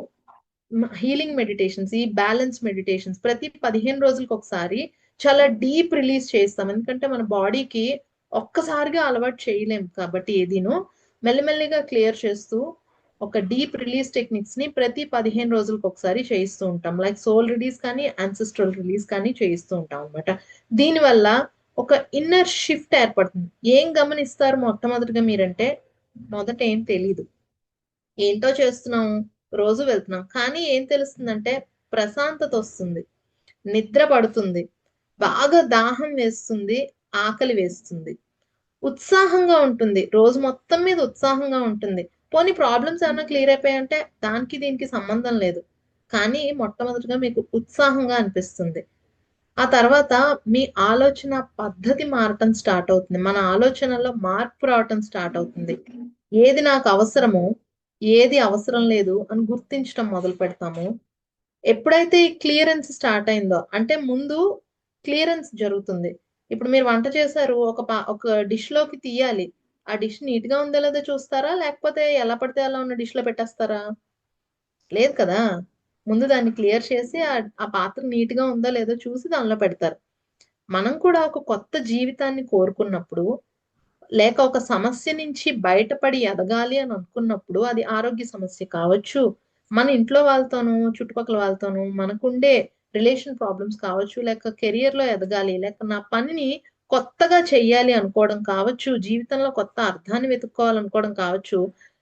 హీలింగ్ మెడిటేషన్స్, ఈ బ్యాలెన్స్ మెడిటేషన్స్ ప్రతి 15 రోజులకు ఒకసారి చాలా డీప్ రిలీజ్ చేస్తాం. ఎందుకంటే మన బాడీకి ఒక్కసారిగా అలవాటు చేయలేం కాబట్టి ఏదినో మెల్లిమెల్లిగా క్లియర్ చేస్తూ ఒక డీప్ రిలీజ్ టెక్నిక్స్ ని ప్రతి 15 రోజులకు ఒకసారి చేయిస్తూ ఉంటాం. లైక్ సోల్ రిలీజ్ కానీ యాన్సెస్ట్రల్ రిలీజ్ కానీ చేయిస్తూ ఉంటాం అనమాట. దీనివల్ల ఒక ఇన్నర్ షిఫ్ట్ ఏర్పడుతుంది. ఏం గమనిస్తారు మొట్టమొదటిగా మీరంటే, మొదట ఏం తెలీదు, ఏంటో చేస్తున్నాం, రోజు వెళ్తున్నాం, కానీ ఏం తెలుస్తుందంటే ప్రశాంతత వస్తుంది, నిద్ర పడుతుంది, బాగా దాహం వేస్తుంది, ఆకలి వేస్తుంది, ఉత్సాహంగా ఉంటుంది, రోజు మొత్తం మీద ఉత్సాహంగా ఉంటుంది. పోనీ ప్రాబ్లమ్స్ ఏమైనా క్లియర్ అయిపోయాయంటే దానికి దీనికి సంబంధం లేదు, కానీ మొట్టమొదటిగా మీకు ఉత్సాహంగా అనిపిస్తుంది. ఆ తర్వాత మీ ఆలోచన పద్ధతి మారటం స్టార్ట్ అవుతుంది, మన ఆలోచనలో మార్పు రావటం స్టార్ట్ అవుతుంది. ఏది నాకు అవసరమో, ఏది అవసరం లేదు అని గుర్తించడం మొదలు పెడతాము. ఎప్పుడైతే ఈ క్లియరెన్స్ స్టార్ట్ అయిందో, అంటే ముందు క్లియరెన్స్ జరుగుతుంది. ఇప్పుడు మీరు వంట చేశారు, ఒక డిష్ లోకి తీయాలి, ఆ డిష్ నీట్ గా ఉందో లేదో చూస్తారా, లేకపోతే ఎలా పడితే అలా ఉన్న డిష్ లో పెట్టేస్తారా? లేదు కదా, ముందు దాన్ని క్లియర్ చేసి ఆ పాత్ర నీట్ గా ఉందో లేదో చూసి దానిలో పెడతారు. మనం కూడా ఒక కొత్త జీవితాన్ని కోరుకున్నప్పుడు, లేక ఒక సమస్య నుంచి బయటపడి ఎదగాలి అని అనుకున్నప్పుడు, అది ఆరోగ్య సమస్య కావచ్చు, మన ఇంట్లో వాళ్ళతోనూ చుట్టుపక్కల వాళ్ళతోనూ మనకుండే రిలేషన్ ప్రాబ్లమ్స్ కావచ్చు, లేక కెరియర్ లో ఎదగాలి, లేక నా పనిని కొత్తగా చెయ్యాలి అనుకోవడం కావచ్చు, జీవితంలో కొత్త అర్థాన్ని వెతుక్కోవాలనుకోవడం కావచ్చు,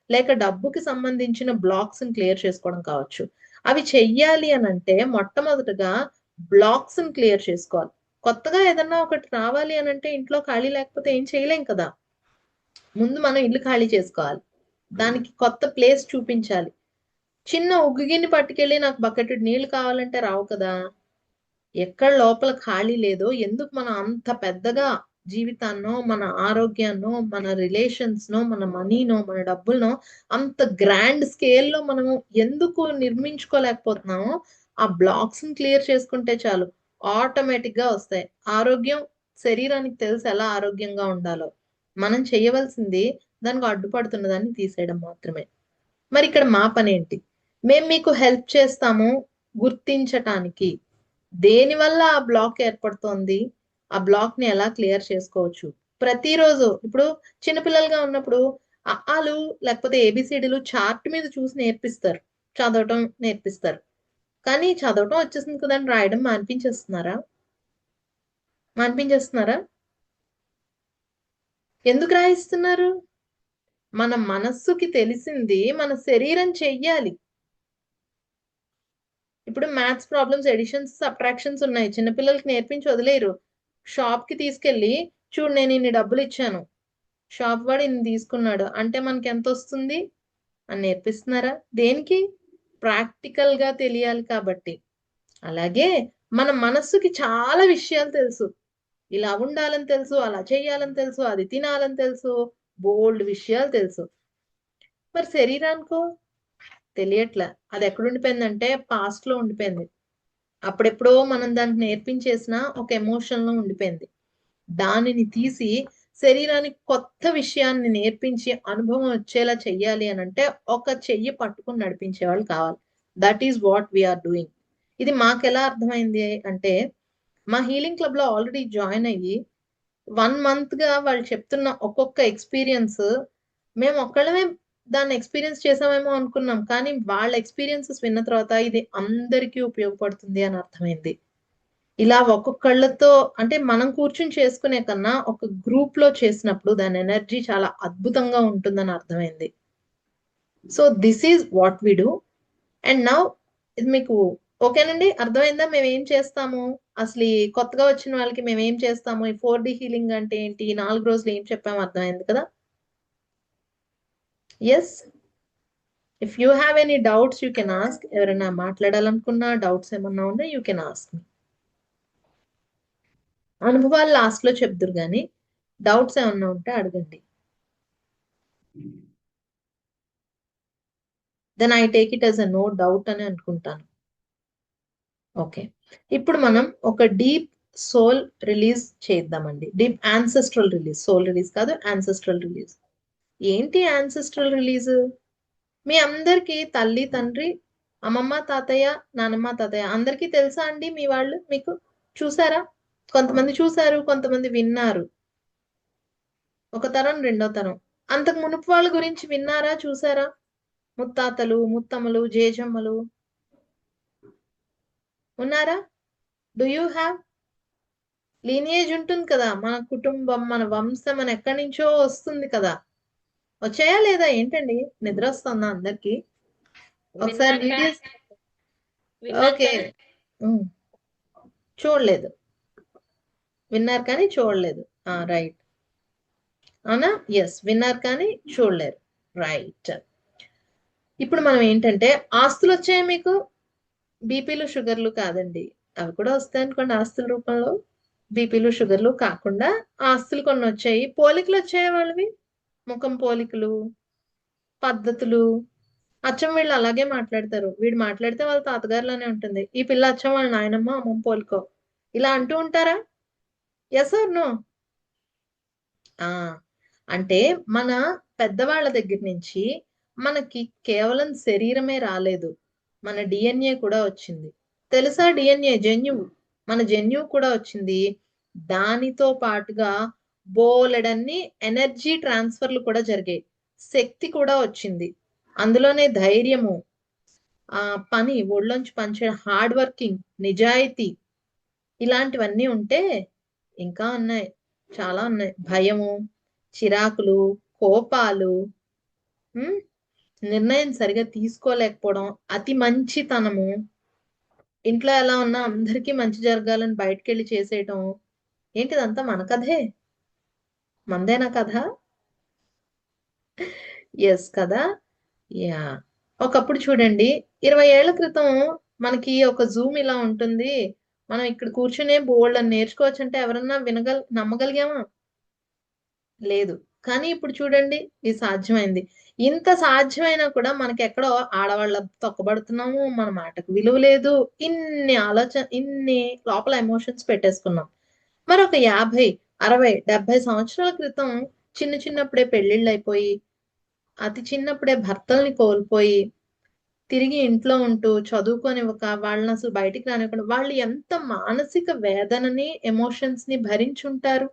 లేక డబ్బుకి సంబంధించిన బ్లాక్స్ ని క్లియర్ చేసుకోవడం కావచ్చు. అవి చెయ్యాలి అని అంటే మొట్టమొదటగా బ్లాక్స్ ని క్లియర్ చేసుకోవాలి. కొత్తగా ఏదన్నా ఒకటి రావాలి అని అంటే ఇంట్లో ఖాళీ లేకపోతే ఏం చేయలేం కదా. ముందు మనం ఇల్లు ఖాళీ చేసుకోవాలి, దానికి కొత్త ప్లేస్ చూపించాలి. చిన్న ఉగ్గు గిన్నె పట్టుకెళ్ళి నాకు బకెట్ నీళ్లు కావాలంటే రావు కదా. ఎక్కడ లోపల ఖాళీ లేదో, ఎందుకు మనం అంత పెద్దగా జీవితాన్నో, మన ఆరోగ్యాన్నో, మన రిలేషన్స్ నో, మన మనీనో, మన డబ్బులనో అంత గ్రాండ్ స్కేల్లో మనము ఎందుకు నిర్మించుకోలేకపోతున్నామో ఆ బ్లాక్స్ ని క్లియర్ చేసుకుంటే చాలు, ఆటోమేటిక్ గా వస్తాయి. ఆరోగ్యం, శరీరానికి తెలుసు ఎలా ఆరోగ్యంగా ఉండాలో. మనం చేయవలసింది దానికి అడ్డుపడుతున్న దాన్ని తీసేయడం మాత్రమే. మరి ఇక్కడ మా పని ఏంటి? మేము మీకు హెల్ప్ చేస్తాము గుర్తించటానికి దేనివల్ల ఆ బ్లాక్ ఏర్పడుతోంది, ఆ బ్లాక్ ని ఎలా క్లియర్ చేసుకోవచ్చు. ప్రతిరోజు ఇప్పుడు చిన్నపిల్లలుగా ఉన్నప్పుడు ఆలు లేకపోతే ఏబిసిడీలు చార్ట్ మీద చూసి నేర్పిస్తారు, చదవటం నేర్పిస్తారు. కానీ చదవటం వచ్చేసింది కదా అని రాయడం మాన్పించేస్తున్నారా? ఎందుకు రాయిస్తున్నారు? మన మనస్సుకి తెలిసింది మన శరీరం చెయ్యాలి. ఇప్పుడు మ్యాథ్స్ ప్రాబ్లమ్స్, ఎడిషన్స్, సబ్ట్రాక్షన్స్ ఉన్నాయి, చిన్నపిల్లలకి నేర్పించి వదిలేరు. షాప్ కి తీసుకెళ్ళి చూడు నేను ఇన్ని డబ్బులు ఇచ్చాను, షాప్ వాడు ఇన్ని తీసుకున్నాడు అంటే మనకి ఎంత వస్తుంది అని నేర్పిస్తున్నారా? దేనికి? ప్రాక్టికల్ గా తెలియాలి కాబట్టి. అలాగే మన మనస్సుకి చాలా విషయాలు తెలుసు, ఇలా ఉండాలని తెలుసు, అలా చేయాలని తెలుసు, అది తినాలని తెలుసు, బోల్డ్ విషయాలు తెలుసు. మరి శరీరానికో తెలియట్లే. అది ఎక్కడ ఉండిపోయిందంటే పాస్ట్ లో ఉండిపోయింది. అప్పుడెప్పుడో మనం దానికి నేర్పించేసిన ఒక ఎమోషన్ లో ఉండిపోయింది. దానిని తీసి శరీరానికి కొత్త విషయాన్ని నేర్పించి అనుభవం వచ్చేలా చెయ్యాలి అని అంటే ఒక చెయ్యి పట్టుకుని నడిపించే వాళ్ళు కావాలి. That is what we are doing. ఇది మాకు ఎలా అర్థమైంది అంటే, మా హీలింగ్ క్లబ్ లో ఆల్రెడీ జాయిన్ అయ్యి 1 month గా వాళ్ళు చెప్తున్న ఒక్కొక్క ఎక్స్పీరియన్స్ మేము ఒక్కళ్ళమే దాన్ని ఎక్స్పీరియన్స్ చేసామేమో అనుకున్నాం, కానీ వాళ్ళ ఎక్స్పీరియన్సెస్ విన్న తర్వాత ఇది అందరికీ ఉపయోగపడుతుంది అని అర్థమైంది. ఇలా ఒక్కొక్కళ్ళతో అంటే మనం కూర్చుని చేసుకునే కన్నా ఒక గ్రూప్ లో చేసినప్పుడు దాని ఎనర్జీ చాలా అద్భుతంగా ఉంటుందని అర్థమైంది. So this is what we do. And now ఇది మీకు ఓకేనండి? అర్థమైందా మేము ఏం చేస్తాము, అసలు ఈ కొత్తగా వచ్చిన వాళ్ళకి మేము ఏం చేస్తాము, ఈ 4D హీలింగ్ అంటే ఏంటి, 4 రోజులు ఏం చెప్పాము, అర్థమైంది కదా? Yes, if you have any doubts you can ask. ఎవరైనా మాట్లాడాలనుకున్నా, డౌట్స్ ఏమన్నా ఉన్నా యూ కెన్ ఆస్క్ మీ. అనుభవాలు లాస్ట్ లో చెప్దురు కానీ డౌట్స్ ఏమన్నా ఉంటే అడగండి. Then I take it as a no doubt అని అనుకుంటాను. ఓకే, ఇప్పుడు మనం ఒక డీప్ సోల్ రిలీజ్ చేద్దామండి. Deep ancestral release, soul release కాదు, యాన్సెస్ట్రల్ రిలీజ్. ఏంటి యాన్సెస్ట్రల్ రిలీజ్? మీ అందరికి తల్లి, తండ్రి, అమ్మమ్మ, తాతయ్య, నానమ్మ, తాతయ్య అందరికీ తెలుసా అండి? మీ వాళ్ళు మీకు చూసారా? కొంతమంది చూసారు, కొంతమంది విన్నారు. ఒక తరం, రెండో తరం. అంతకు మునుపు వాళ్ళ గురించి విన్నారా, చూసారా? ముత్తాతలు, ముత్తమ్మలు, జేజమ్మలు ఉన్నారా? Do you have lineage? ఉంటుంది కదా, మన కుటుంబం, మన వంశం మన ఎక్కడి నుంచో వస్తుంది కదా. వచ్చాయా లేదా? ఏంటండి నిద్ర వస్తుందా అందరికి? ఒకసారి వీడియోస్ ఓకే చూడలేదు, విన్నారు కానీ చూడలేదు. రైట్, అవునా? ఎస్, విన్నారు కానీ చూడలేరు. రైట్. ఇప్పుడు మనం ఏంటంటే ఆస్తులు వచ్చాయి మీకు, బీపీలు షుగర్లు కాదండి, అవి కూడా వస్తాయి అనుకోండి ఆస్తుల రూపంలో. బీపీలు షుగర్లు కాకుండా ఆస్తులు కొన్ని వచ్చాయి, పోలికలు వచ్చాయి వాళ్ళవి, ముఖం పోలికలు, పద్ధతులు. అచ్చం వీళ్ళు అలాగే మాట్లాడతారు, వీడు మాట్లాడితే వాళ్ళ తాతగారులోనే ఉంటుంది, ఈ పిల్ల అచ్చం వాళ్ళ నాయనమ్మ అమ్మమ్మ పోలికో, ఇలా అంటూ ఉంటారా? Yes or no? అంటే మన పెద్దవాళ్ళ దగ్గర నుంచి మనకి కేవలం శరీరమే రాలేదు, మన డిఎన్ఏ కూడా వచ్చింది. తెలుసా? డిఎన్ఏ జన్యువు, మన జన్యువు కూడా వచ్చింది. దానితో పాటుగా బోలెడన్ని ఎనర్జీ ట్రాన్స్ఫర్లు కూడా జరిగాయి, శక్తి కూడా వచ్చింది. అందులోనే ధైర్యము, ఆ పని ఒళ్ళొంచి పనిచేయడం, హార్డ్ వర్కింగ్, నిజాయితీ, ఇలాంటివన్నీ ఉంటే ఇంకా ఉన్నాయి, చాలా ఉన్నాయి. భయము, చిరాకులు, కోపాలు, ఉమ్, నిర్ణయం సరిగా తీసుకోలేకపోవడం, అతి మంచితనము, ఇంట్లో ఎలా ఉన్నా అందరికీ మంచి జరగాలని బయటకెళ్ళి చేసేయటం, ఏంటిదంతా మన కథే, మందేనా కథ? ఎస్ కదా. యా. ఒకప్పుడు చూడండి, 20 ఏళ్ల క్రితం మనకి ఒక జూమ్ ఇలా ఉంటుంది, మనం ఇక్కడ కూర్చునే బోల్డ్ అని నేర్చుకోవచ్చు అంటే ఎవరన్నా నమ్మగలిగామా? లేదు. కానీ ఇప్పుడు చూడండి, ఇది సాధ్యమైంది. ఇంత సాధ్యమైనా కూడా మనకి ఎక్కడో ఆడవాళ్ళ తొక్కబడుతున్నాము, మన మాటకు విలువ లేదు, ఇన్ని లోపల ఎమోషన్స్ పెట్టేసుకున్నాం. మరొక 50, 60, 70 సంవత్సరాల క్రితం చిన్నప్పుడే పెళ్లిళ్ళు అయిపోయి, అతి చిన్నప్పుడే భర్తల్ని కోల్పోయి, తిరిగి ఇంట్లో ఉంటూ చదువుకోనివ్వక వాళ్ళని అసలు బయటికి రానివ్వకుండా వాళ్ళు ఎంత మానసిక వేదనని, ఎమోషన్స్ ని భరించుంటారు.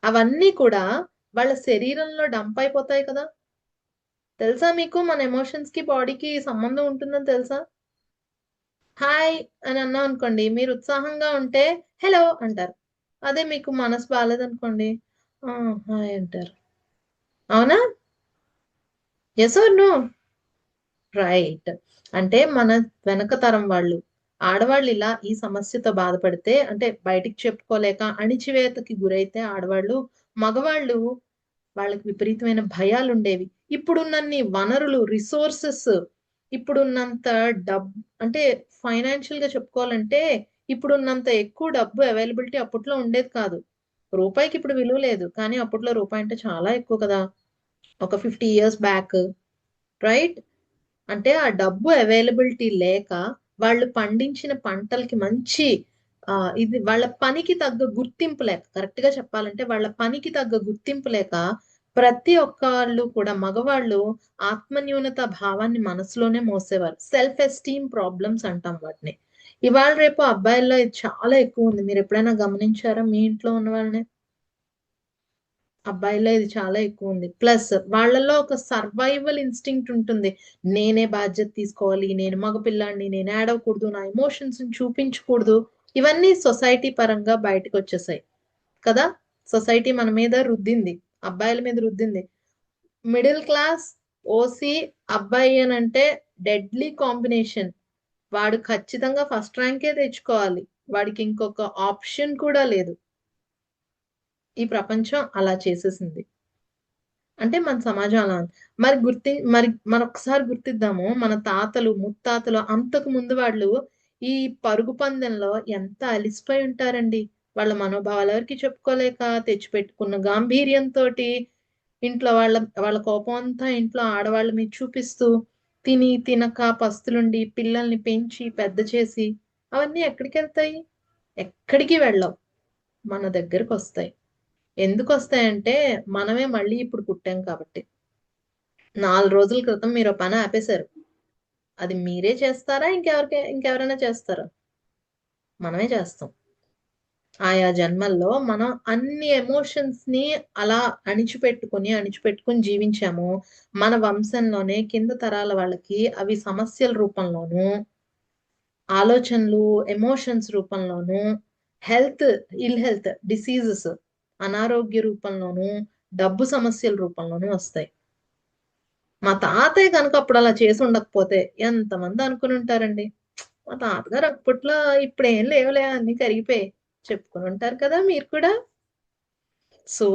అవన్నీ కూడా వాళ్ళ శరీరంలో డంప్ అయిపోతాయి కదా. తెలుసా మీకు మన ఎమోషన్స్ కి బాడీకి సంబంధం ఉంటుందని తెలుసా? హాయ్ అని అన్నాం అనుకోండి, మీరు ఉత్సాహంగా ఉంటే హలో అంటారు. అదే మీకు మనసు బాగాలేదనుకోండి, హాయ్ అంటారు. అవునా? Yes or no? రైట్. అంటే మన వెనక తరం వాళ్ళు, ఆడవాళ్ళు ఇలా ఈ సమస్యతో బాధపడితే, అంటే బయటికి చెప్పుకోలేక అణిచివేతకి గురైతే ఆడవాళ్ళు, మగవాళ్ళు, వాళ్ళకి విపరీతమైన భయాలు ఉండేవి. ఇప్పుడున్నన్ని వనరులు, రిసోర్సెస్, ఇప్పుడున్నంత డబ్బు, అంటే ఫైనాన్షియల్ గా చెప్పుకోవాలంటే ఇప్పుడున్నంత ఎక్కువ డబ్బు అవైలబిలిటీ అప్పట్లో ఉండేది కాదు. రూపాయికి ఇప్పుడు విలువ లేదు, కానీ అప్పట్లో రూపాయి అంటే చాలా ఎక్కువ కదా, ఒక 50 years బ్యాక్. రైట్. అంటే ఆ డబ్బు అవైలబిలిటీ లేక వాళ్ళు పండించిన పంటలకి మంచి ఇది వాళ్ళ పనికి తగ్గ గుర్తింపు లేక, కరెక్ట్ గా చెప్పాలంటే వాళ్ళ పనికి తగ్గ గుర్తింపు లేక ప్రతి ఒక్కళ్ళు కూడా మగవాళ్ళు ఆత్మన్యూనత భావాన్ని మనసులోనే మోసేవారు. సెల్ఫ్ ఎస్టీమ్ ప్రాబ్లమ్స్ అంటాం వాటిని. ఇవాళ రేపు అబ్బాయిల్లో ఇది చాలా ఎక్కువ ఉంది. మీరు ఎప్పుడైనా గమనించారా మీ ఇంట్లో ఉన్న వాళ్ళని? అబ్బాయిలో ఇది చాలా ఎక్కువ ఉంది. ప్లస్ వాళ్ళలో ఒక సర్వైవల్ ఇన్స్టింక్ట్ ఉంటుంది. నేనే బాధ్యత తీసుకోవాలి, నేను మగపిల్లాడిని, నేను ఏడవకూడదు, నా ఎమోషన్స్ చూపించకూడదు. ఇవన్నీ సొసైటీ పరంగా బయటకు వచ్చేసాయి కదా. సొసైటీ మన మీద రుద్దింది, అబ్బాయిల మీద రుద్దింది. మిడిల్ క్లాస్, ఓసీ అబ్బాయి అని అంటే డెడ్లీ కాంబినేషన్. వాడు ఖచ్చితంగా ఫస్ట్ ర్యాంకే తెచ్చుకోవాలి, వాడికి ఇంకొక ఆప్షన్ కూడా లేదు. ఈ ప్రపంచం అలా చేసేసింది. అంటే మన సమాజం అలా ఉంది. మరి మరొకసారి గుర్తిద్దాము, మన తాతలు ముత్తాతలు అంతకు ముందు వాళ్ళు ఈ పరుగు పందెంలో ఎంత అలిసిపోయి ఉంటారండి. వాళ్ళ మనోభావాలు ఎవరికి చెప్పుకోలేక తెచ్చిపెట్టుకున్న గాంభీర్యంతో ఇంట్లో వాళ్ళ వాళ్ళ కోపం అంతా ఇంట్లో ఆడవాళ్ళ మీద చూపిస్తూ, తిని తినక పస్తులుండి పిల్లల్ని పెంచి పెద్ద చేసి, అవన్నీ ఎక్కడికి వెళ్తాయి? ఎక్కడికి వెళ్ళవు, మన దగ్గరకు వస్తాయి. ఎందుకు వస్తాయంటే మనమే మళ్ళీ ఇప్పుడు పుట్టాం కాబట్టి. 4 రోజుల క్రితం మీరు పని ఆపేశారు, అది మీరే చేస్తారా, ఇంకెవరైనా చేస్తారా? మనమే చేస్తాం. ఆయా జన్మల్లో మనం అన్ని ఎమోషన్స్ ని అలా అణిచిపెట్టుకుని జీవించాము. మన వంశంలోనే కింద తరాల వాళ్ళకి అవి సమస్యల రూపంలోనూ, ఆలోచనలు ఎమోషన్స్ రూపంలోనూ, హెల్త్ హెల్త్ డిసీజెస్ అనారోగ్య రూపంలోనూ, డబ్బు సమస్యల రూపంలోనూ వస్తాయి. మా తాతయ్య కనుక అప్పుడు అలా చేసి ఉండకపోతే ఎంతమంది అనుకుని ఉంటారండి, మా తాతగారు అప్పట్లో ఇప్పుడు ఏం లేవులే అన్ని కరిగిపోయి చెప్పుకుని ఉంటారు కదా మీరు కూడా. సో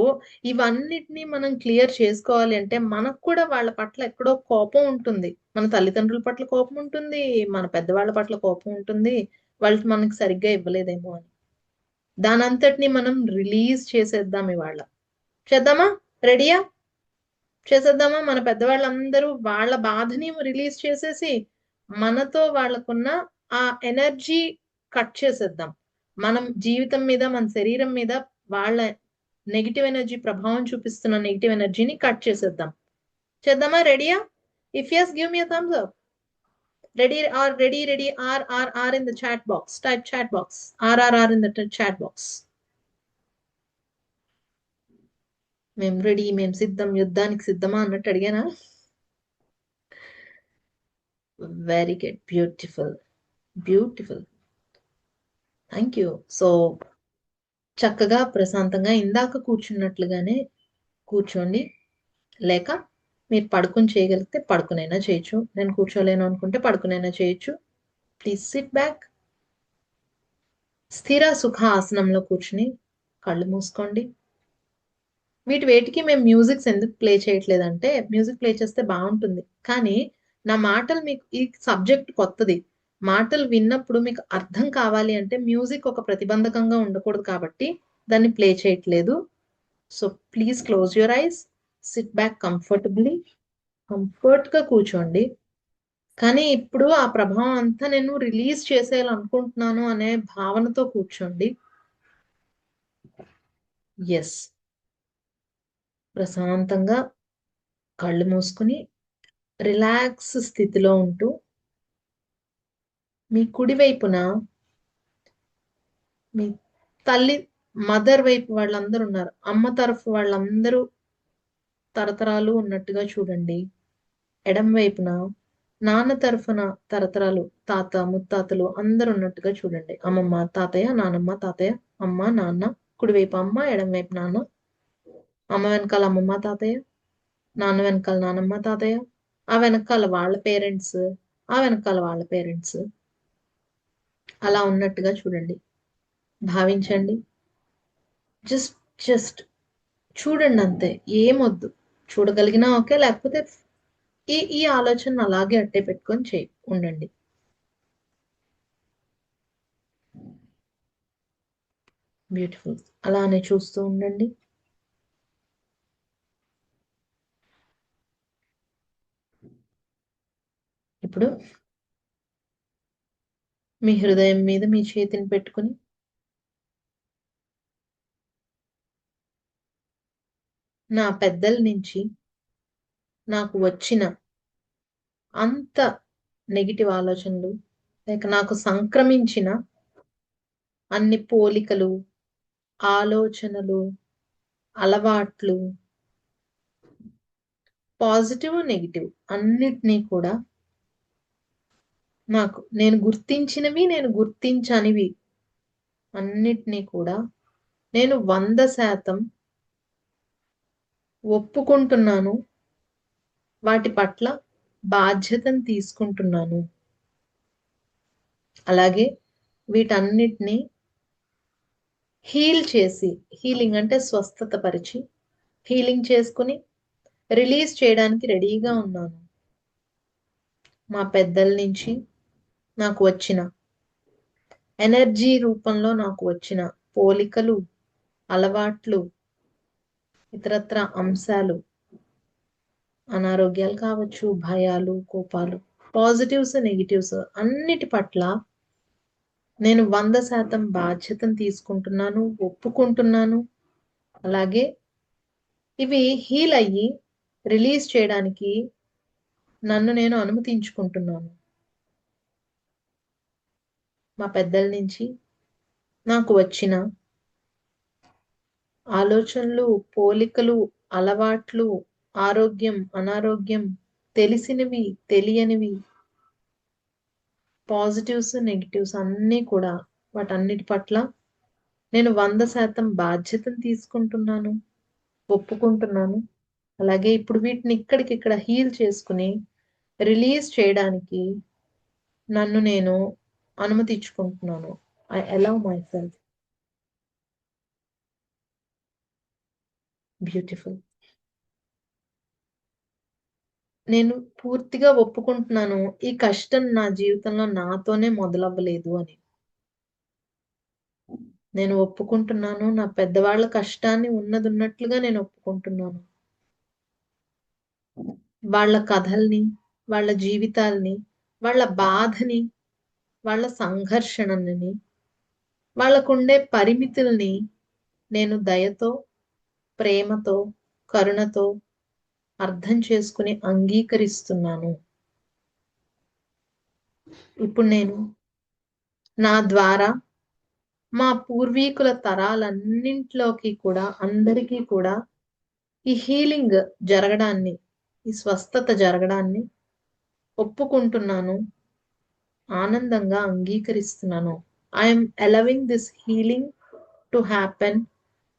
ఇవన్నిటిని మనం క్లియర్ చేసుకోవాలి అంటే మనకు కూడా వాళ్ళ పట్ల ఎక్కడో కోపం ఉంటుంది. మన తల్లిదండ్రుల పట్ల కోపం ఉంటుంది, మన పెద్దవాళ్ళ పట్ల కోపం ఉంటుంది, వాళ్ళు మనకి సరిగ్గా ఇవ్వలేదేమో అని. దానంతటిని మనం రిలీజ్ చేసేద్దాం ఇవాళ. చేద్దామా? రెడీయా? చేసేద్దామా? మన పెద్దవాళ్ళందరూ వాళ్ళ బాధని రిలీజ్ చేసేసి మనతో వాళ్ళకున్న ఆ ఎనర్జీ కట్ చేసేద్దాం. మనం జీవితం మీద, మన శరీరం మీద వాళ్ళ నెగిటివ్ ఎనర్జీ ప్రభావం చూపిస్తున్న నెగిటివ్ ఎనర్జీని కట్ చేసేద్దాం. చేద్దామా? రెడీయా? If yes, give me a thumbs up. Ready or ready R in the chat box. Type chat box. R in the chat box. మేము రెడీ, మేము సిద్ధం, యుద్ధానికి సిద్ధమా అన్నట్టు అడిగానా? Very good. Beautiful, beautiful. Thank you. So చక్కగా ప్రశాంతంగా ఇందాక కూర్చున్నట్లుగానే కూర్చోండి. లేక మీరు పడుకుని చేయగలిగితే పడుకునైనా చేయొచ్చు. నేను కూర్చోలేను అనుకుంటే పడుకునైనా చేయొచ్చు. Please SIT back. స్థిర సుఖ ఆసనంలో కూర్చుని కళ్ళు మూసుకోండి. వేటికి మేము మ్యూజిక్స్ ఎందుకు ప్లే చేయట్లేదంటే, మ్యూజిక్ ప్లే చేస్తే బాగుంటుంది, కానీ నా మాటలు మీకు ఈ సబ్జెక్ట్ కొత్తది. మాటలు విన్నప్పుడు మీకు అర్థం కావాలి అంటే మ్యూజిక్ ఒక ప్రతిబంధకంగా ఉండకూడదు కాబట్టి దాన్ని ప్లే చేయట్లేదు. So please close your eyes, SIT back comfortably. Comfort గా కూర్చోండి. కానీ ఇప్పుడు ఆ ప్రభావం అంతా నేను రిలీజ్ చేసేయాలనుకుంటున్నాను అనే భావనతో కూర్చోండి. ఎస్. ప్రశాంతంగా కళ్ళు మూసుకుని రిలాక్స్ స్థితిలో ఉంటూ మీ కుడి వైపున మీ తల్లి మదర్ వైపు వాళ్ళందరూ ఉన్నారు. అమ్మ తరఫు వాళ్ళందరూ తరతరాలు ఉన్నట్టుగా చూడండి. ఎడం వైపున నాన్న తరఫున తరతరాలు తాత ముత్తాతలు అందరు ఉన్నట్టుగా చూడండి. అమ్మమ్మ తాతయ్య, నానమ్మ తాతయ్య, అమ్మ నాన్న, కుడివైపు అమ్మ, ఎడం వైపు నాన్న, అమ్మ వెనకాల అమ్మమ్మ తాతయ్య, నాన్న వెనకాల నానమ్మ తాతయ్య, ఆ వెనకాల వాళ్ళ పేరెంట్స్, ఆ వెనకాల వాళ్ళ పేరెంట్స్, అలా ఉన్నట్టుగా చూడండి. భావించండి. జస్ట్ జస్ట్ చూడండి అంతే. ఏమొద్దు. చూడగలిగినా ఓకే, లేకపోతే ఈ ఈ ఆలోచన అలాగే అట్టే పెట్టుకొని ఉండండి. బ్యూటిఫుల్. అలానే చూస్తూ ఉండండి. ఇప్పుడు మీ హృదయం మీద మీ చేతిని పెట్టుకుని నా పెద్దల నుంచి నాకు వచ్చిన అంత నెగిటివ్ ఆలోచనలు, లేక నాకు సంక్రమించిన అన్ని పోలికలు, ఆలోచనలు, అలవాట్లు, పాజిటివ్ నెగిటివ్ అన్నిటినీ కూడా నేను గుర్తించినవి, నేను గుర్తించనివి అన్నిటినీ కూడా నేను 100% ఒప్పుకుంటున్నాను. వాటి పట్ల బాధ్యతను తీసుకుంటున్నాను. అలాగే వీటన్నిటిని హీల్ చేసి, హీలింగ్ అంటే స్వస్థత పరిచి, హీలింగ్ చేసుకుని రిలీజ్ చేయడానికి రెడీగా ఉన్నాను. మా పెద్దల నుంచి నాకు వచ్చిన ఎనర్జీ రూపంలో నాకు వచ్చిన పోలికలు, అలవాట్లు, ఇతరత్ర అంశాలు, అనారోగ్యాలు కావచ్చు, భయాలు, కోపాలు, పాజిటివ్స్ నెగిటివ్స్ అన్నిటి పట్ల నేను 100% బాధ్యతను తీసుకుంటున్నాను, ఒప్పుకుంటున్నాను. అలాగే ఇవి హీల్ అయ్యి రిలీజ్ చేయడానికి నన్ను నేను అనుమతించుకుంటున్నాను. మా పెద్దల నుంచి నాకు వచ్చిన ఆలోచనలు, పోలికలు, అలవాట్లు, ఆరోగ్యం, అనారోగ్యం, తెలిసినవి, తెలియనివి, పాజిటివ్స్ నెగిటివ్స్ అన్నీ కూడా వాటన్నిటి పట్ల నేను 100% బాధ్యతను తీసుకుంటున్నాను, ఒప్పుకుంటున్నాను. అలాగే ఇప్పుడు వీటిని ఇక్కడికిక్కడ హీల్ చేసుకుని రిలీజ్ చేయడానికి నన్ను నేను అనుమతించుకుంటున్నాను. I allow myself. Beautiful. నేను పూర్తిగా ఒప్పుకుంటున్నాను, ఈ కష్టం నా జీవితంలో నాతోనే మొదలవ్వలేదు అని. నేను ఒప్పుకుంటున్నాను, నా పెద్దవాళ్ళ కష్టాన్ని ఉన్నట్లుగా నేను ఒప్పుకుంటున్నాను. వాళ్ళ కథల్ని, వాళ్ళ జీవితాల్ని, వాళ్ళ బాధని, వాళ్ళ సంఘర్షణని, వాళ్ళకుండే పరిమితుల్ని నేను దయతో, ప్రేమతో, కరుణతో అర్థం చేసుకుని అంగీకరిస్తున్నాను. ఇప్పుడు నేను నా ద్వారా మా పూర్వీకుల తరాలన్నింటిలోకి కూడా, అందరికీ కూడా ఈ హీలింగ్ జరగడాన్ని, ఈ స్వస్థత జరగడాన్ని ఒప్పుకుంటున్నాను, ఆనందంగా అంగీకరిస్తున్నాను. I'm allowing this healing to happen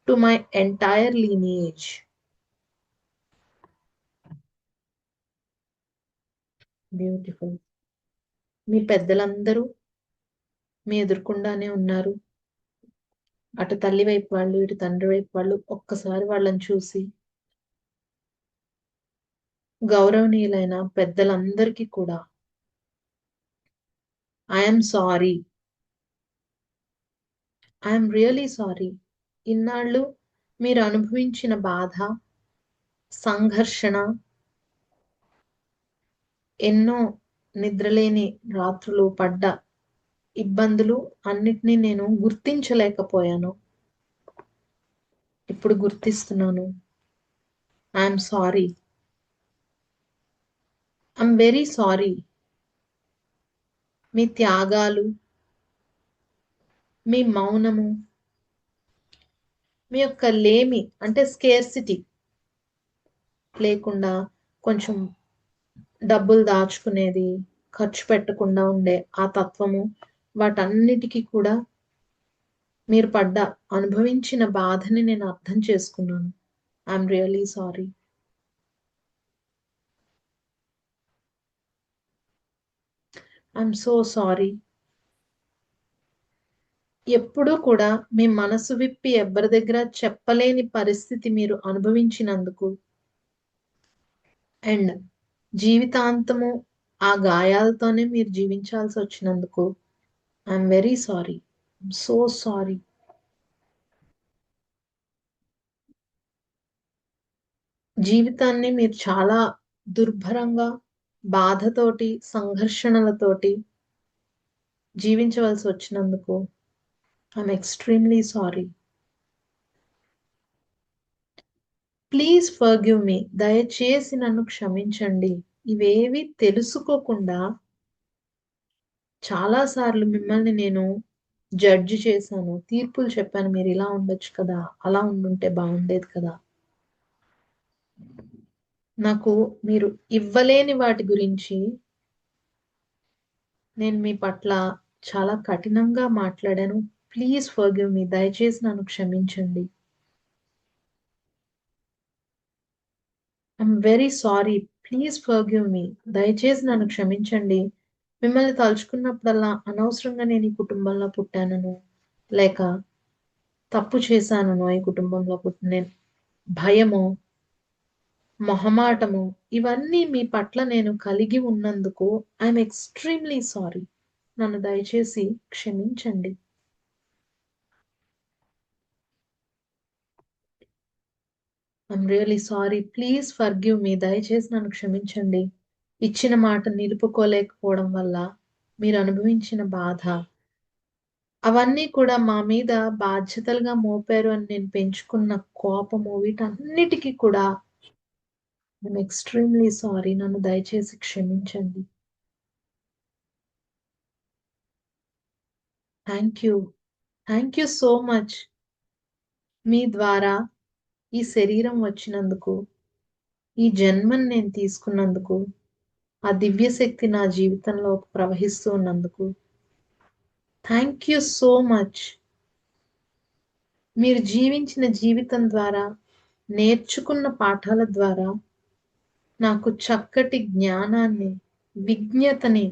to my entire lineage. Beautiful. మీ పెద్దలందరూ మీ ఎదురుకుండానే ఉన్నారు. అటు తల్లి వైపు వాళ్ళు, ఇటు తండ్రి వైపు వాళ్ళు. ఒక్కసారి వాళ్ళని చూసి గౌరవనీయులైన పెద్దలందరికీ కూడా I'm sorry, I'm really sorry. ఇన్నాళ్ళు మీరు అనుభవించిన బాధ, సంఘర్షణ, ఎన్నో నిద్రలేని రాత్రులు పడ్డ ఇబ్బందులు అన్నిటినీ నేను గుర్తించలేకపోయాను. ఇప్పుడు గుర్తిస్తున్నాను. I'm sorry, I'm very sorry. మీ త్యాగాలు, మీ మౌనము, మీ యొక్క లేమి అంటే స్కేర్సిటీ లేకుండా కొంచెం డబ్బులు దాచుకునేది, ఖర్చు పెట్టకుండా ఉండే ఆ తత్వము, వాటన్నిటికీ కూడా మీరు పడ్డ అనుభవించిన బాధని నేను అర్థం చేసుకున్నాను. I'm really sorry. I'm so sorry. ఎప్పుడూ కూడా మీ మనసు విప్పి ఎవ్వరి దగ్గర చెప్పలేని పరిస్థితి మీరు అనుభవించినందుకు అండ్ జీవితాంతము ఆ గాయాలతోనే మీరు జీవించాల్సి వచ్చినందుకు I'm very sorry. I'm so sorry. జీవితాన్ని మీరు చాలా దుర్భరంగా, బాధతోటి, సంఘర్షణలతోటి జీవించవలసి వచ్చినందుకు I'm extremely sorry. Please forgive me. దయచేసి నన్ను క్షమించండి. ఇవేవి తెలుసుకోకుండా చాలాసార్లు మిమ్మల్ని నేను జడ్జి చేశాను, తీర్పులు చెప్పాను. మీరు ఇలా ఉండొచ్చు కదా, అలా ఉండుంటే బాగుండేది కదా. నాకు మీరు ఇవ్వలేని వాటి గురించి నేను మీ పట్ల చాలా కఠినంగా మాట్లాడాను. Please forgive me. దయచేసి నన్ను క్షమించండి. I'm very sorry. Please forgive me. దయచేసి నన్ను క్షమించండి. మిమ్మల్ని తలుచుకున్నప్పుడల్లా అనవసరంగా నేను ఈ కుటుంబంలో పుట్టానను, లేక తప్పు చేశానను, ఈ కుటుంబంలో పుట్టిన భయము, మొహమాటము, ఇవన్నీ మీ పట్ల నేను కలిగి ఉన్నందుకు ఐఎమ్ ఎక్స్ట్రీమ్లీ సారీ. నన్ను దయచేసి క్షమించండి. I'm really sorry. Please forgive me. దయచేసి నన్ను క్షమించండి. ఇచ్చిన మాట నిలుపుకోలేకపోవడం వల్ల మీరు అనుభవించిన బాధ, అవన్నీ కూడా మా మీద బాధ్యతలుగా మోపారు అని నేను పెంచుకున్న కోపము, వీటన్నిటికీ కూడా ఐఎమ్ ఎక్స్ట్రీమ్లీ సారీ. నన్ను దయచేసి క్షమించండి. Thank you. Thank you so much. మీ ద్వారా ఈ శరీరం వచ్చినందుకు, ఈ జన్మని నేను తీసుకున్నందుకు, ఆ దివ్య శక్తి నా జీవితంలో ప్రవహిస్తూ ఉన్నందుకు థ్యాంక్ యూ సో మచ్. మీరు జీవించిన జీవితం ద్వారా, నేర్చుకున్న పాఠాల ద్వారా నాకు చక్కటి జ్ఞానాన్ని, విజ్ఞతని,